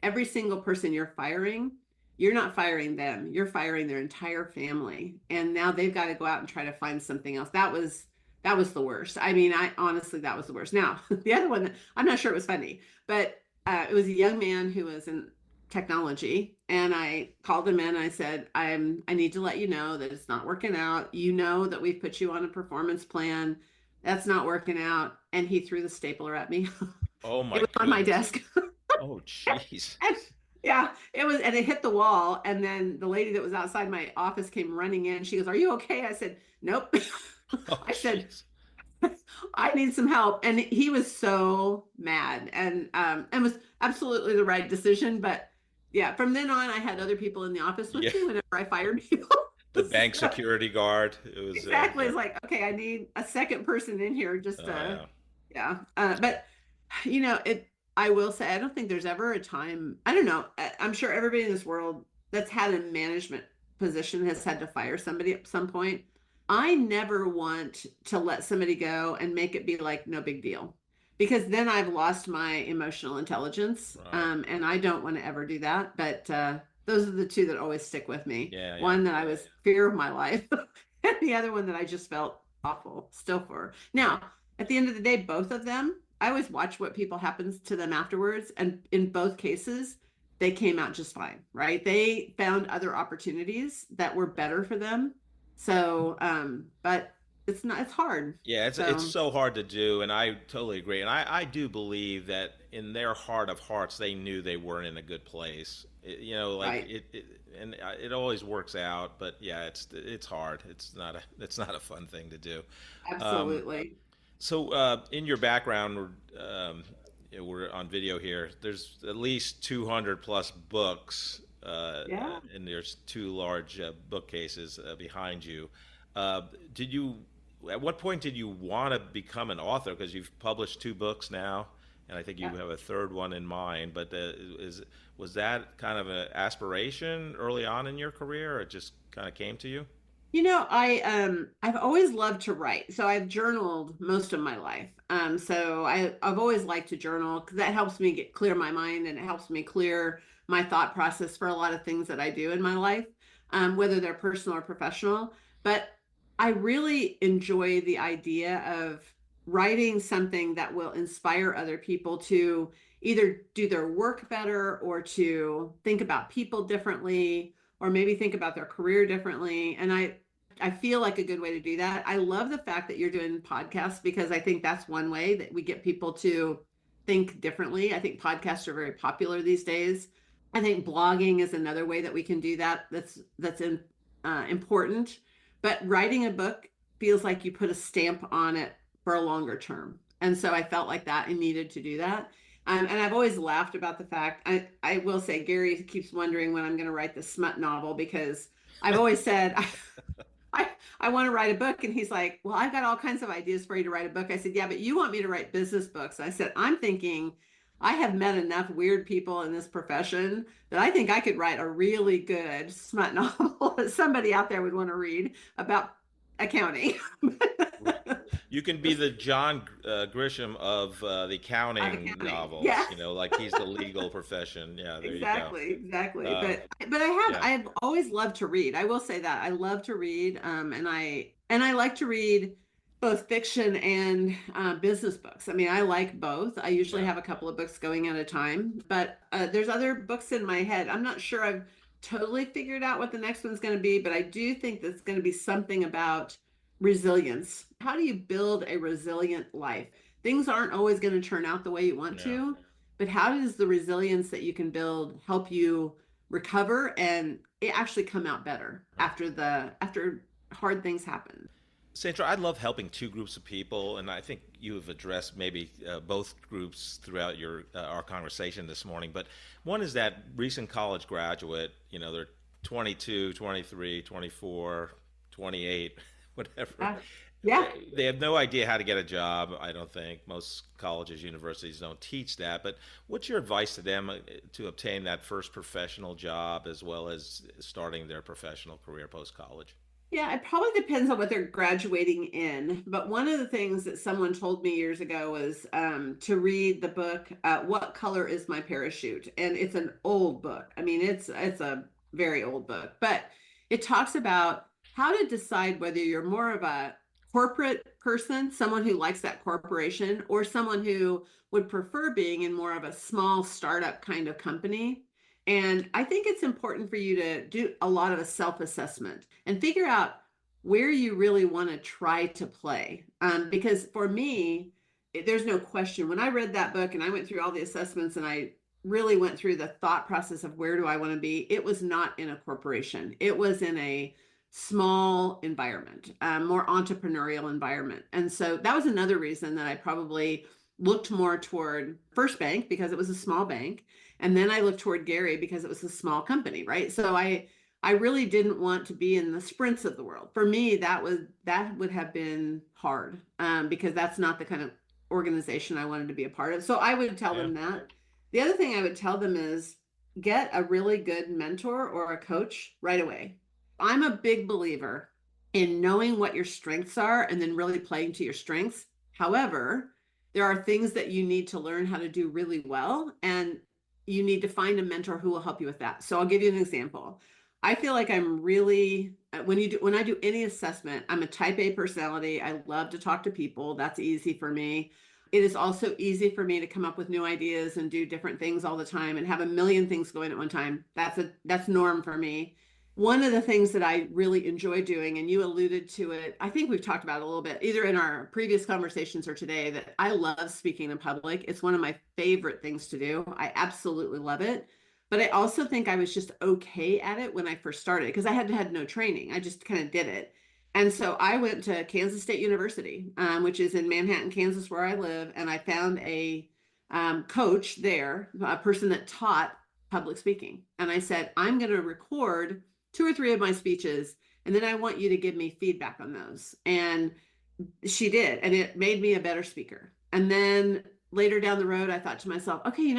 every single person you're firing, you're not firing them, you're firing their entire family. And now they've got to go out and try to find something else. That was the worst. I mean, I honestly, that was the worst. Now, the other one, I'm not sure it was funny, but it was a young man who was in technology, and I called him in and I said, I need to let you know that it's not working out. You know that we've put you on a performance plan. That's not working out. And he threw the stapler at me. Oh my It was on my goodness. desk. Oh jeez. And yeah, it was, and it hit the wall. And then the lady that was outside my office came running in. She goes, "Are you okay?" I said, "Nope." Oh I said, jeez. "I need some help." And he was so mad, and was absolutely the right decision. But yeah, from then on, I had other people in the office with Yeah. me whenever I fired people. The bank security guard. It was Exactly. It's like, okay, I need a second person in here just to, yeah. yeah. But I will say, I don't think there's ever a time, I don't know. I'm sure everybody in this world that's had a management position has had to fire somebody at some point. I never want to let somebody go and make it be like no big deal, because then I've lost my emotional intelligence. Right. And I don't want to ever do that. But those are the two that always stick with me. Yeah, yeah. One that I was fear of my life, and the other one that I just felt awful still for. Now, at the end of the day, both of them, I always watch what people happens to them afterwards. And in both cases, they came out just fine, right? They found other opportunities that were better for them. So, but it's hard. Yeah, it's so hard to do, and I totally agree. And I do believe that in their heart of hearts, they knew they weren't in a good place. Right. And it always works out, but yeah, it's hard. It's not a fun thing to do. Um, Absolutely. so in your background, we're on video here. There's at least 200 plus books, Yeah. and there's two large bookcases behind you. Uh, did you? At what point did you want to become an author? Because you've published two books now, and I think you Yeah. have a third one in mind. But was that kind of an aspiration early on in your career, or it just kind of came to you? I've always loved to write. So I've journaled most of my life. So I've always liked to journal because that helps me get clear my mind, and it helps me clear my thought process for a lot of things that I do in my life, whether they're personal or professional. But I really enjoy the idea of writing something that will inspire other people to either do their work better or to think about people differently or maybe think about their career differently. And I feel like a good way to do that. I love the fact that you're doing podcasts because I think that's one way that we get people to think differently. I think podcasts are very popular these days. I think blogging is another way that we can do that. Important. But writing a book feels like you put a stamp on it for a longer term. And so I felt like that I needed to do that. And I've always laughed about the fact, I will say, Gary keeps wondering when I'm going to write the smut novel because I've always said, I want to write a book. And he's like, well, I've got all kinds of ideas for you to write a book. I said, yeah, but you want me to write business books. I said, I'm thinking I have met enough weird people in this profession that I think I could write a really good smut novel that somebody out there would want to read about accounting. You can be the John Grisham of the accounting novels. Yeah. Like he's the legal profession. Yeah, there Exactly. you go. But I have always loved to read. I will say that I love to read, and I like to read both fiction and business books. I mean, I like both. I usually have a couple of books going at a time, but there's other books in my head. I'm not sure I've totally figured out what the next one's going to be, but I do think that's going to be something about resilience. How do you build a resilient life? Things aren't always going to turn out the way you want to, but how does the resilience that you can build help you recover and it actually come out better after hard things happen? Sandra, I love helping two groups of people, and I think you have addressed maybe both groups throughout our conversation this morning. But one is that recent college graduate, they're 22, 23, 24, 28, whatever. Yeah. They have no idea how to get a job, I don't think. Most colleges, universities don't teach that. But what's your advice to them to obtain that first professional job as well as starting their professional career post-college? Yeah, it probably depends on what they're graduating in. But one of the things that someone told me years ago was to read the book, What Color Is My Parachute? And it's an old book. I mean, it's a very old book, but it talks about how to decide whether you're more of a corporate person, someone who likes that corporation, or someone who would prefer being in more of a small startup kind of company. And I think it's important for you to do a lot of a self-assessment and figure out where you really want to try to play. Because for me, there's no question. When I read that book and I went through all the assessments and I really went through the thought process of where do I want to be, it was not in a corporation. It was in a small environment, more entrepreneurial environment. And so that was another reason that I probably looked more toward First Bank because it was a small bank. And then I looked toward Gary because it was a small company, right? So I really didn't want to be in the Sprints of the world. For me, that would have been hard because that's not the kind of organization I wanted to be a part of. So I would tell them that. The other thing I would tell them is get a really good mentor or a coach right away. I'm a big believer in knowing what your strengths are and then really playing to your strengths. However, there are things that you need to learn how to do really well, and you need to find a mentor who will help you with that. So I'll give you an example. I feel like I'm really, when I do any assessment, I'm a type A personality. I love to talk to people. That's easy for me. It is also easy for me to come up with new ideas and do different things all the time and have a million things going at one time. That's norm for me. One of the things that I really enjoy doing, and you alluded to it, I think we've talked about it a little bit, either in our previous conversations or today, that I love speaking in public. It's one of my favorite things to do. I absolutely love it. But I also think I was just okay at it when I first started because I had no training. I just kind of did it. And so I went to Kansas State University, which is in Manhattan, Kansas, where I live. And I found a coach there, a person that taught public speaking. And I said, I'm going to record 2 or 3 of my speeches, and then I want you to give me feedback on those. And she did, and it made me a better speaker. And then later down the road, I thought to myself, okay,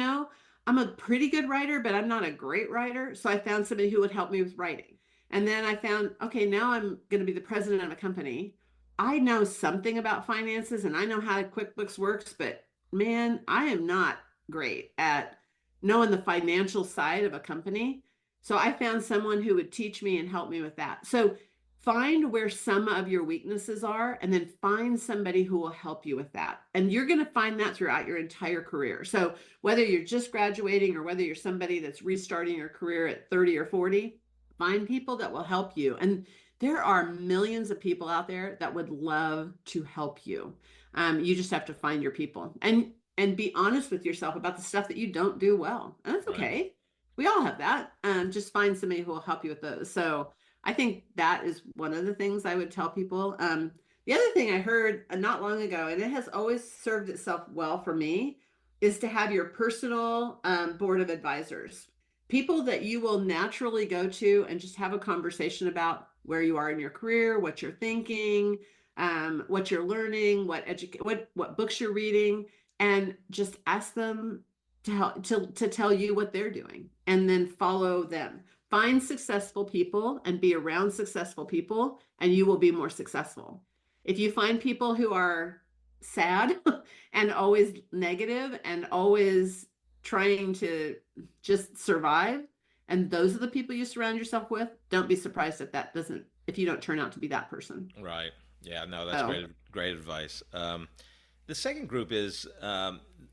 I'm a pretty good writer, but I'm not a great writer. So I found somebody who would help me with writing. And then I found, okay, now I'm going to be the president of a company. I know something about finances and I know how QuickBooks works, but man, I am not great at knowing the financial side of a company. So I found someone who would teach me and help me with that. So find where some of your weaknesses are and then find somebody who will help you with that. And you're going to find that throughout your entire career. So whether you're just graduating or whether you're somebody that's restarting your career at 30 or 40, Find people that will help you. And there are millions of people out there that would love to help you. You just have to find your people and be honest with yourself about the stuff that you don't do well. And that's Right. okay. We all have that. Just find somebody who will help you with those. So I think that is one of the things I would tell people. The other thing I heard not long ago, and it has always served itself well for me, is to have your personal board of advisors, people that you will naturally go to and just have a conversation about where you are in your career, what you're thinking, what you're learning, what books you're reading, and just ask them to help to tell you what they're doing, and then follow them. Find successful people and be around successful people, and you will be more successful. If you find people who are sad and always negative and always trying to just survive, and those are the people you surround yourself with, don't be surprised if you don't turn out to be that person. Right. Yeah. No, that's So great advice. The second group is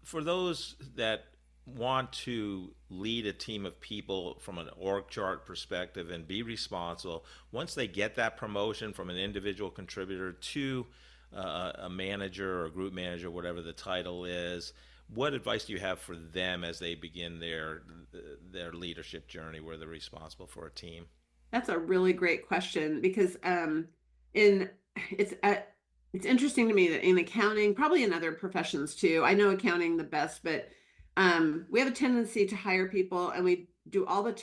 for those that want to lead a team of people from an org chart perspective and be responsible. Once they get that promotion from an individual contributor to a manager or group manager, whatever the title is, what advice do you have for them as they begin their leadership journey where they're responsible for a team? that's a really great question, because in it's it's interesting to me that in accounting, probably in other professions too. I know accounting the best, but we have a tendency to hire people and we do all the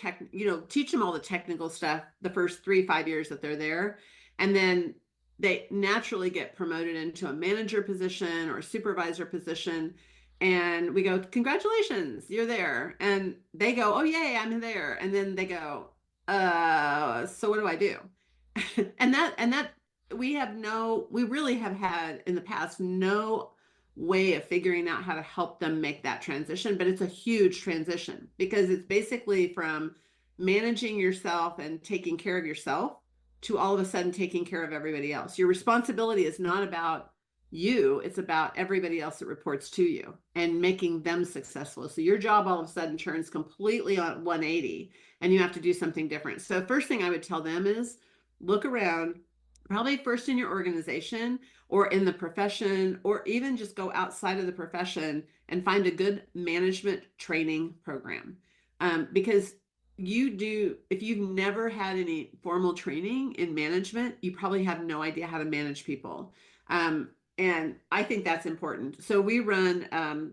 teach them all the technical stuff the first 3-5 years that they're there, and then they naturally get promoted into a manager position or a supervisor position, and we go, congratulations, you're there, and they go, oh yay, I'm there, and then they go, so what do I do? and that we really have had in the past no way of figuring out how to help them make that transition. But it's a huge transition, because it's basically from managing yourself and taking care of yourself to all of a sudden taking care of everybody else. Your responsibility is not about you, it's about everybody else that reports to you and making them successful. So your job all of a sudden turns completely on 180 and you have to do something different. So first thing I would tell them is look around, probably first in your organization or in the profession, or even just go outside of the profession and find a good management training program. Because if you've never had any formal training in management, you probably have no idea how to manage people. And I think that's important. So we run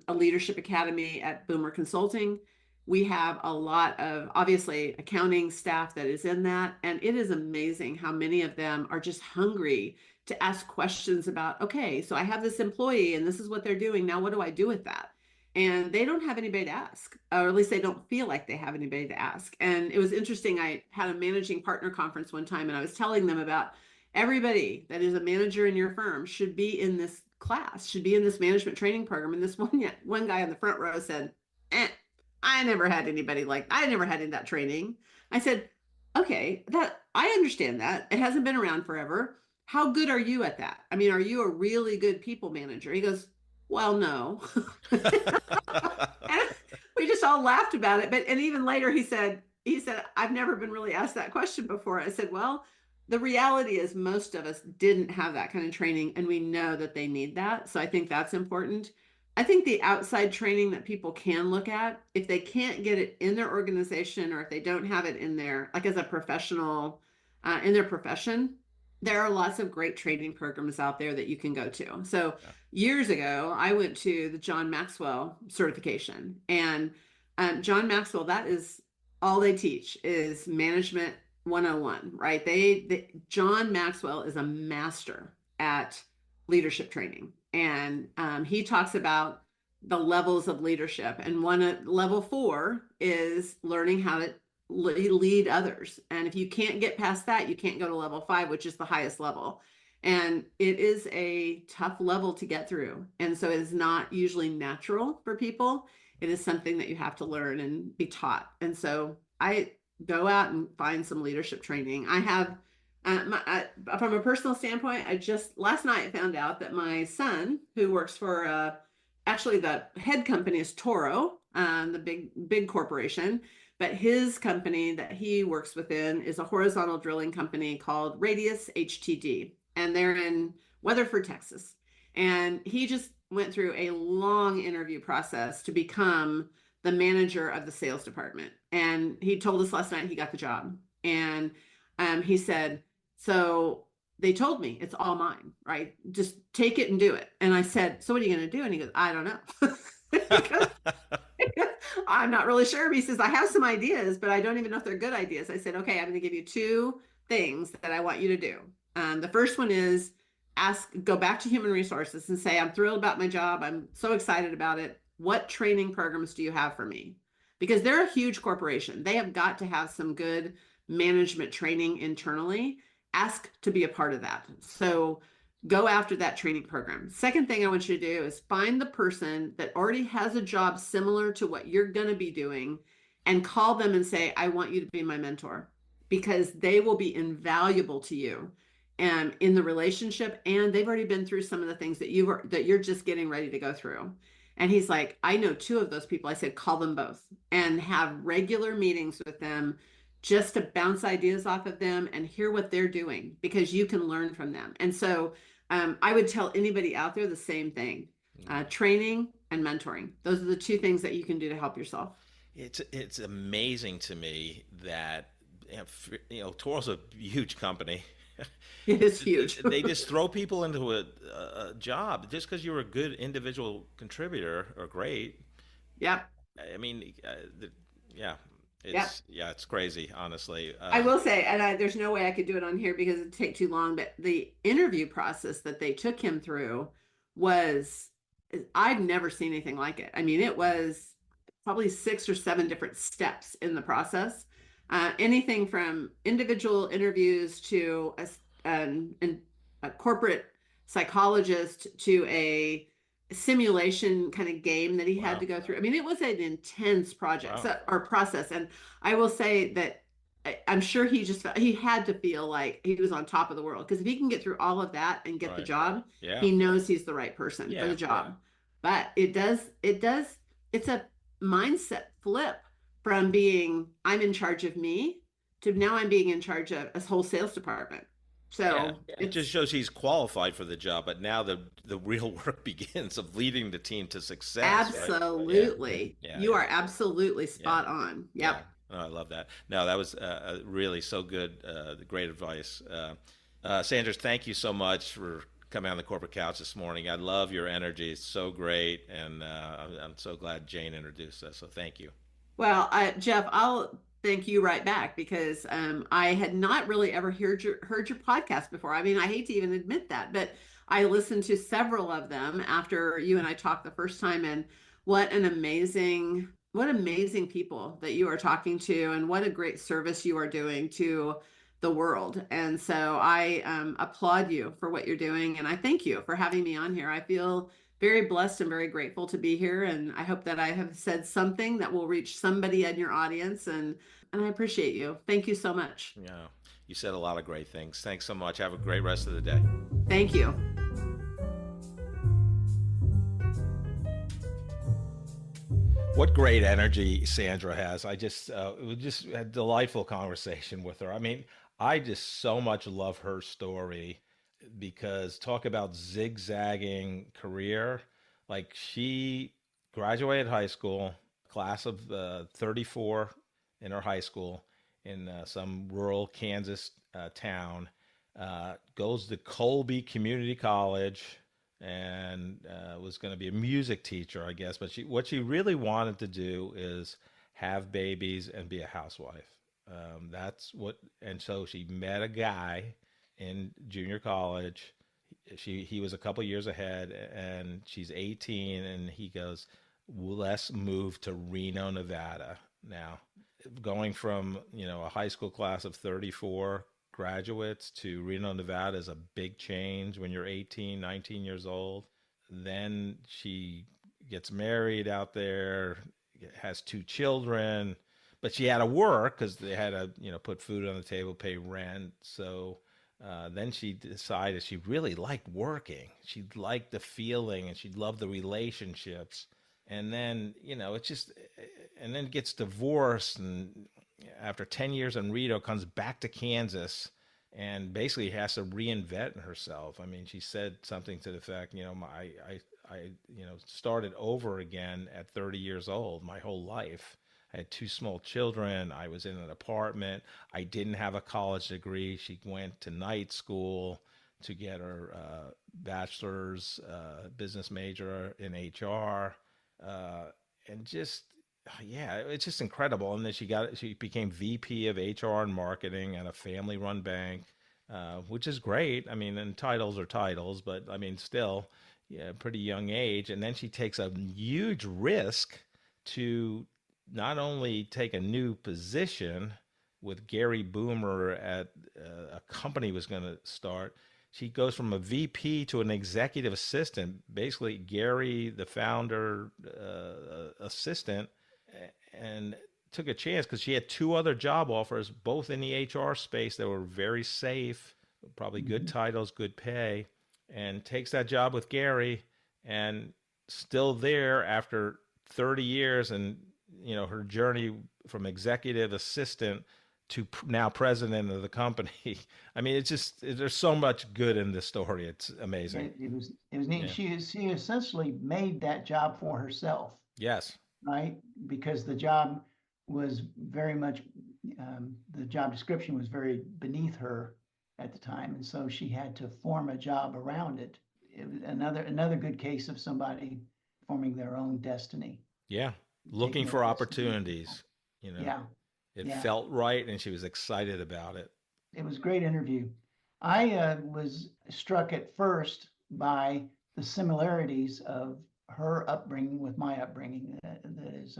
a leadership academy at Boomer Consulting. We have a lot of, obviously, accounting staff that is in that. And it is amazing how many of them are just hungry to ask questions about, okay, so I have this employee and this is what they're doing. Now, what do I do with that? And they don't have anybody to ask, or at least they don't feel like they have anybody to ask. And it was interesting. I had a managing partner conference one time, and I was telling them about everybody that is a manager in your firm should be in this class, should be in this management training program. And this one guy on the front row said, I never had anybody I never had that training. I said, okay, that I understand that. It hasn't been around forever. How good are you at that? I mean, are you a really good people manager? He goes, well, no. And we just all laughed about it. And even later he said, I've never been really asked that question before. I said, well, the reality is most of us didn't have that kind of training, and we know that they need that. So I think that's important. I think the outside training that people can look at, if they can't get it in their organization, or if they don't have it in their, like as a professional, in their profession, there are lots of great training programs out there that you can go to. So years ago, I went to the John Maxwell certification, and John Maxwell, that is all they teach is management 101, right? John Maxwell is a master at leadership training. And he talks about the levels of leadership. And level 4 is learning how to lead others. And if you can't get past that, you can't go to level 5, which is the highest level. And it is a tough level to get through. And so it is not usually natural for people. It is something that you have to learn and be taught. And so I go out and find some leadership training. I have, from a personal standpoint, last night found out that my son, who works for, actually the head company is Toro, the big corporation, But his company that he works within is a horizontal drilling company called Radius HTD, and they're in Weatherford, Texas. And he just went through a long interview process to become the manager of the sales department. And he told us last night he got the job. And he said, so they told me it's all mine, right? Just take it and do it. And I said, so what are you going to do? And he goes, I don't know. Because I'm not really sure. He says, I have some ideas, but I don't even know if they're good ideas. I said, okay, I'm going to give you two things that I want you to do. The first one is go back to human resources and say, I'm thrilled about my job. I'm so excited about it. What training programs do you have for me? Because they're a huge corporation. They have got to have some good management training internally. Ask to be a part of that. So go after that training program. Second thing I want you to do is find the person that already has a job similar to what you're going to be doing and call them and say, I want you to be my mentor, because they will be invaluable to you in the relationship. And they've already been through some of the things that you're just getting ready to go through. And he's like, I know two of those people. I said, call them both and have regular meetings with them just to bounce ideas off of them and hear what they're doing, because you can learn from them. And so I would tell anybody out there the same thing. Training and mentoring. Those are the two things that you can do to help yourself. It's amazing to me that, Toro's a huge company. It is huge. They just throw people into a job just because you're a good individual contributor or great. Yep. I mean, yeah, Yep. it's crazy, honestly. I will say, and there's no way I could do it on here because it'd take too long, but the interview process that they took him through was, I've never seen anything like it. I mean, it was probably 6 or 7 different steps in the process. Anything from individual interviews to a corporate psychologist to a simulation kind of game that he had to go through. I mean, it was an intense project or process. And I will say that I'm sure he had to feel like he was on top of the world, because if he can get through all of that and get the job, he knows he's the right person for the job. But it's a mindset flip from being, I'm in charge of me, to now I'm being in charge of a whole sales department. So it just shows he's qualified for the job, but now the real work begins of leading the team to success. Absolutely. Right? You are absolutely spot on. Yep. Oh, I love that. No, that was really so good. Great advice. Sandra, thank you so much for coming on the corporate couch this morning. I love your energy. It's so great. And I'm so glad Jane introduced us. So thank you. Well, Jeff, I'll thank you right back, because I had not really ever heard your podcast before. I mean, I hate to even admit that, but I listened to several of them after you and I talked the first time, and what amazing people that you are talking to, and what a great service you are doing to the world. And so I applaud you for what you're doing, and I thank you for having me on here. I feel very blessed and very grateful to be here. And I hope that I have said something that will reach somebody in your audience. And I appreciate you. Thank you so much. Yeah, you said a lot of great things. Thanks so much. Have a great rest of the day. Thank you. What great energy Sandra has. It was just a delightful conversation with her. I mean, I just so much love her story, because talk about zigzagging career. Like, she graduated high school, class of 34 in her high school in some rural Kansas town, goes to Colby Community College, and was going to be a music teacher, I guess. But what she really wanted to do is have babies and be a housewife. And so she met a guy in junior college. He was a couple years ahead, and she's 18, and he goes, let's move to Reno, Nevada. Now, going from, a high school class of 34 graduates to Reno, Nevada is a big change when you're 18, 19 years old. Then she gets married out there, has 2 children, but she had to work because they had to, put food on the table, pay rent. So then she decided she really liked working. She liked the feeling, and she loved the relationships. And then, it's just, and then gets divorced, and after 10 years in Reno, comes back to Kansas and basically has to reinvent herself. I mean, she said something to the fact, I started over again at 30 years old, my whole life. I had two small children. I was in an apartment. I didn't have a college degree. She went to night school to get her bachelor's business major in HR. And just, yeah, it's just incredible. And then she became VP of HR and marketing at a family run bank, which is great. I mean, and titles are titles, but I mean, still, yeah, pretty young age. And then she takes a huge risk to not only take a new position with Gary Boomer at a company was going to start. She goes from a VP to an executive assistant, basically Gary, the founder, assistant, and took a chance because she had two other job offers, both in the HR space that were very safe, probably good titles, good pay, and takes that job with Gary, and still there after 30 years, and her journey from executive assistant to now president of the company. I mean, it's just, there's so much good in this story. It's amazing. It was neat. Yeah. She essentially made that job for herself, Yes. right? Because the job was very much, the job description was very beneath her at the time, and so she had to form a job around it. It was another good case of somebody forming their own destiny. Yeah. Looking Taking for a risk. opportunities, Yeah. It Yeah. felt right, and she was excited about it. It was a great interview. I was struck at first by the similarities of her upbringing with my upbringing. That is,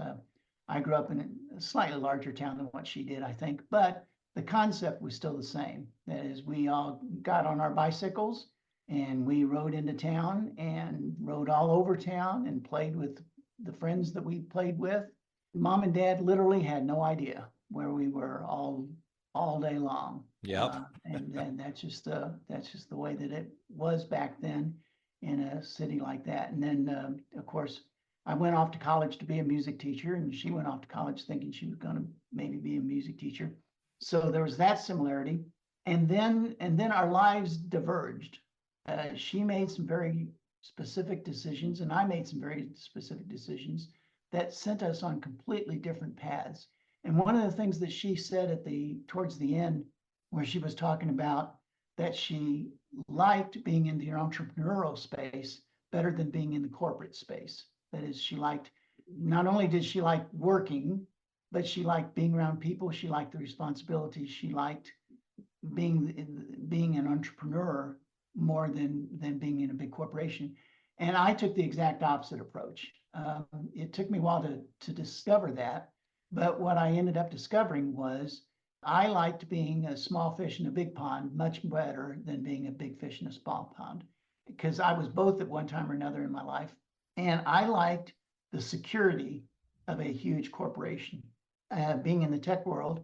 I grew up in a slightly larger town than what she did, I think, but the concept was still the same. That is, we all got on our bicycles and we rode into town and rode all over town and played with the friends that we played with. Mom and Dad literally had no idea where we were all day long. Yep. And that's just the way that it was back then in a city like that. And then of course I went off to college to be a music teacher, and she went off to college thinking she was going to maybe be a music teacher. So there was that similarity. And then our lives diverged. She made some very specific decisions, and I made some very specific decisions that sent us on completely different paths. And one of the things that she said towards the end, where she was talking about that she liked being in the entrepreneurial space better than being in the corporate space. That is, not only did she like working, but she liked being around people. She liked the responsibility. She liked being an entrepreneur more than being in a big corporation. And I took the exact opposite approach. It took me a while to discover that. But what I ended up discovering was I liked being a small fish in a big pond much better than being a big fish in a small pond, because I was both at one time or another in my life. And I liked the security of a huge corporation. Being in the tech world,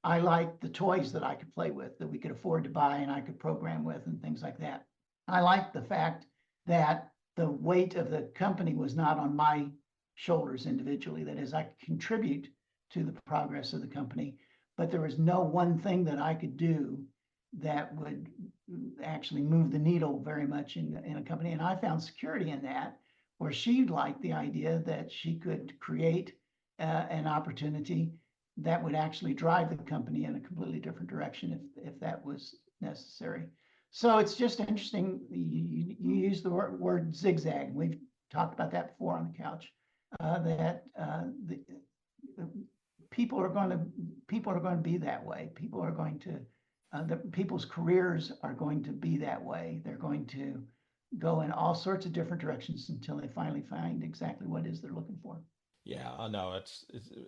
I liked the toys that I could play with, that we could afford to buy and I could program with and things like that. I liked the fact that the weight of the company was not on my shoulders individually. That is, I could contribute to the progress of the company, but there was no one thing that I could do that would actually move the needle very much in a company. And I found security in that, where she liked the idea that she could create an opportunity that would actually drive the company in a completely different direction if that was necessary. So it's just interesting. You use the word zigzag. We've talked about that before on the couch. That the people are going to be that way. People are going to people's careers are going to be that way. They're going to go in all sorts of different directions until they finally find exactly what it is they're looking for. Yeah, I know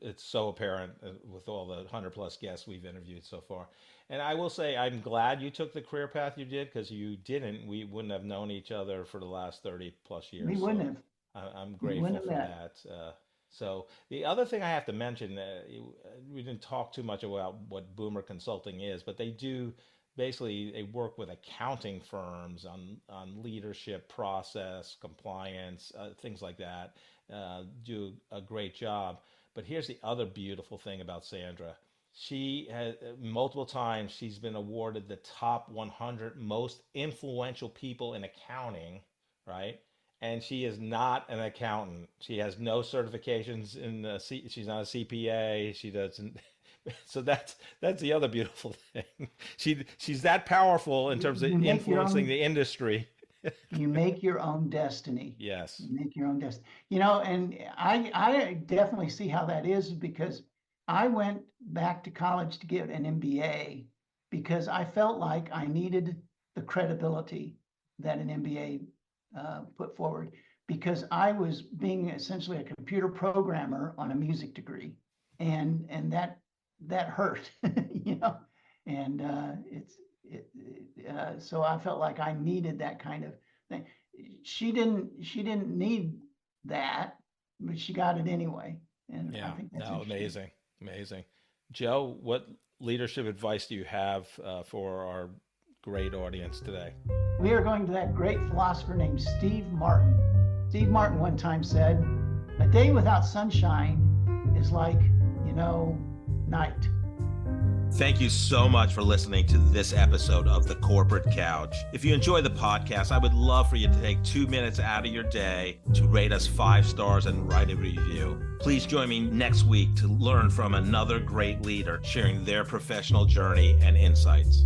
it's so apparent with all the 100+ guests we've interviewed so far. And I will say, I'm glad you took the career path you did, because you didn't, we wouldn't have known each other for the last 30+ years. We wouldn't have. I'm grateful for that. So the other thing I have to mention, we didn't talk too much about what Boomer Consulting is, but they do basically they work with accounting firms on leadership, process, compliance, things like that. Do a great job. But here's the other beautiful thing about Sandra. She has multiple times she's been awarded the top 100 most influential people in accounting, right? And she is not an accountant. She has no certifications she's not a CPA. She doesn't. So that's the other beautiful thing. She's that powerful in terms of influencing the industry. You make your own destiny. Yes. You make your own destiny. And I definitely see how that is, because I went back to college to get an MBA because I felt like I needed the credibility that an MBA put forward, because I was being essentially a computer programmer on a music degree, and that hurt, and so I felt like I needed that kind of thing. She didn't need that, but she got it anyway, and I think that's amazing. Joe, what leadership advice do you have for our great audience today? We are going to that great philosopher named Steve Martin. Steve Martin one time said, "A day without sunshine is like, night." Thank you so much for listening to this episode of The Corporate Couch. If you enjoy the podcast, I would love for you to take 2 minutes out of your day to rate us 5 stars and write a review. Please join me next week to learn from another great leader sharing their professional journey and insights.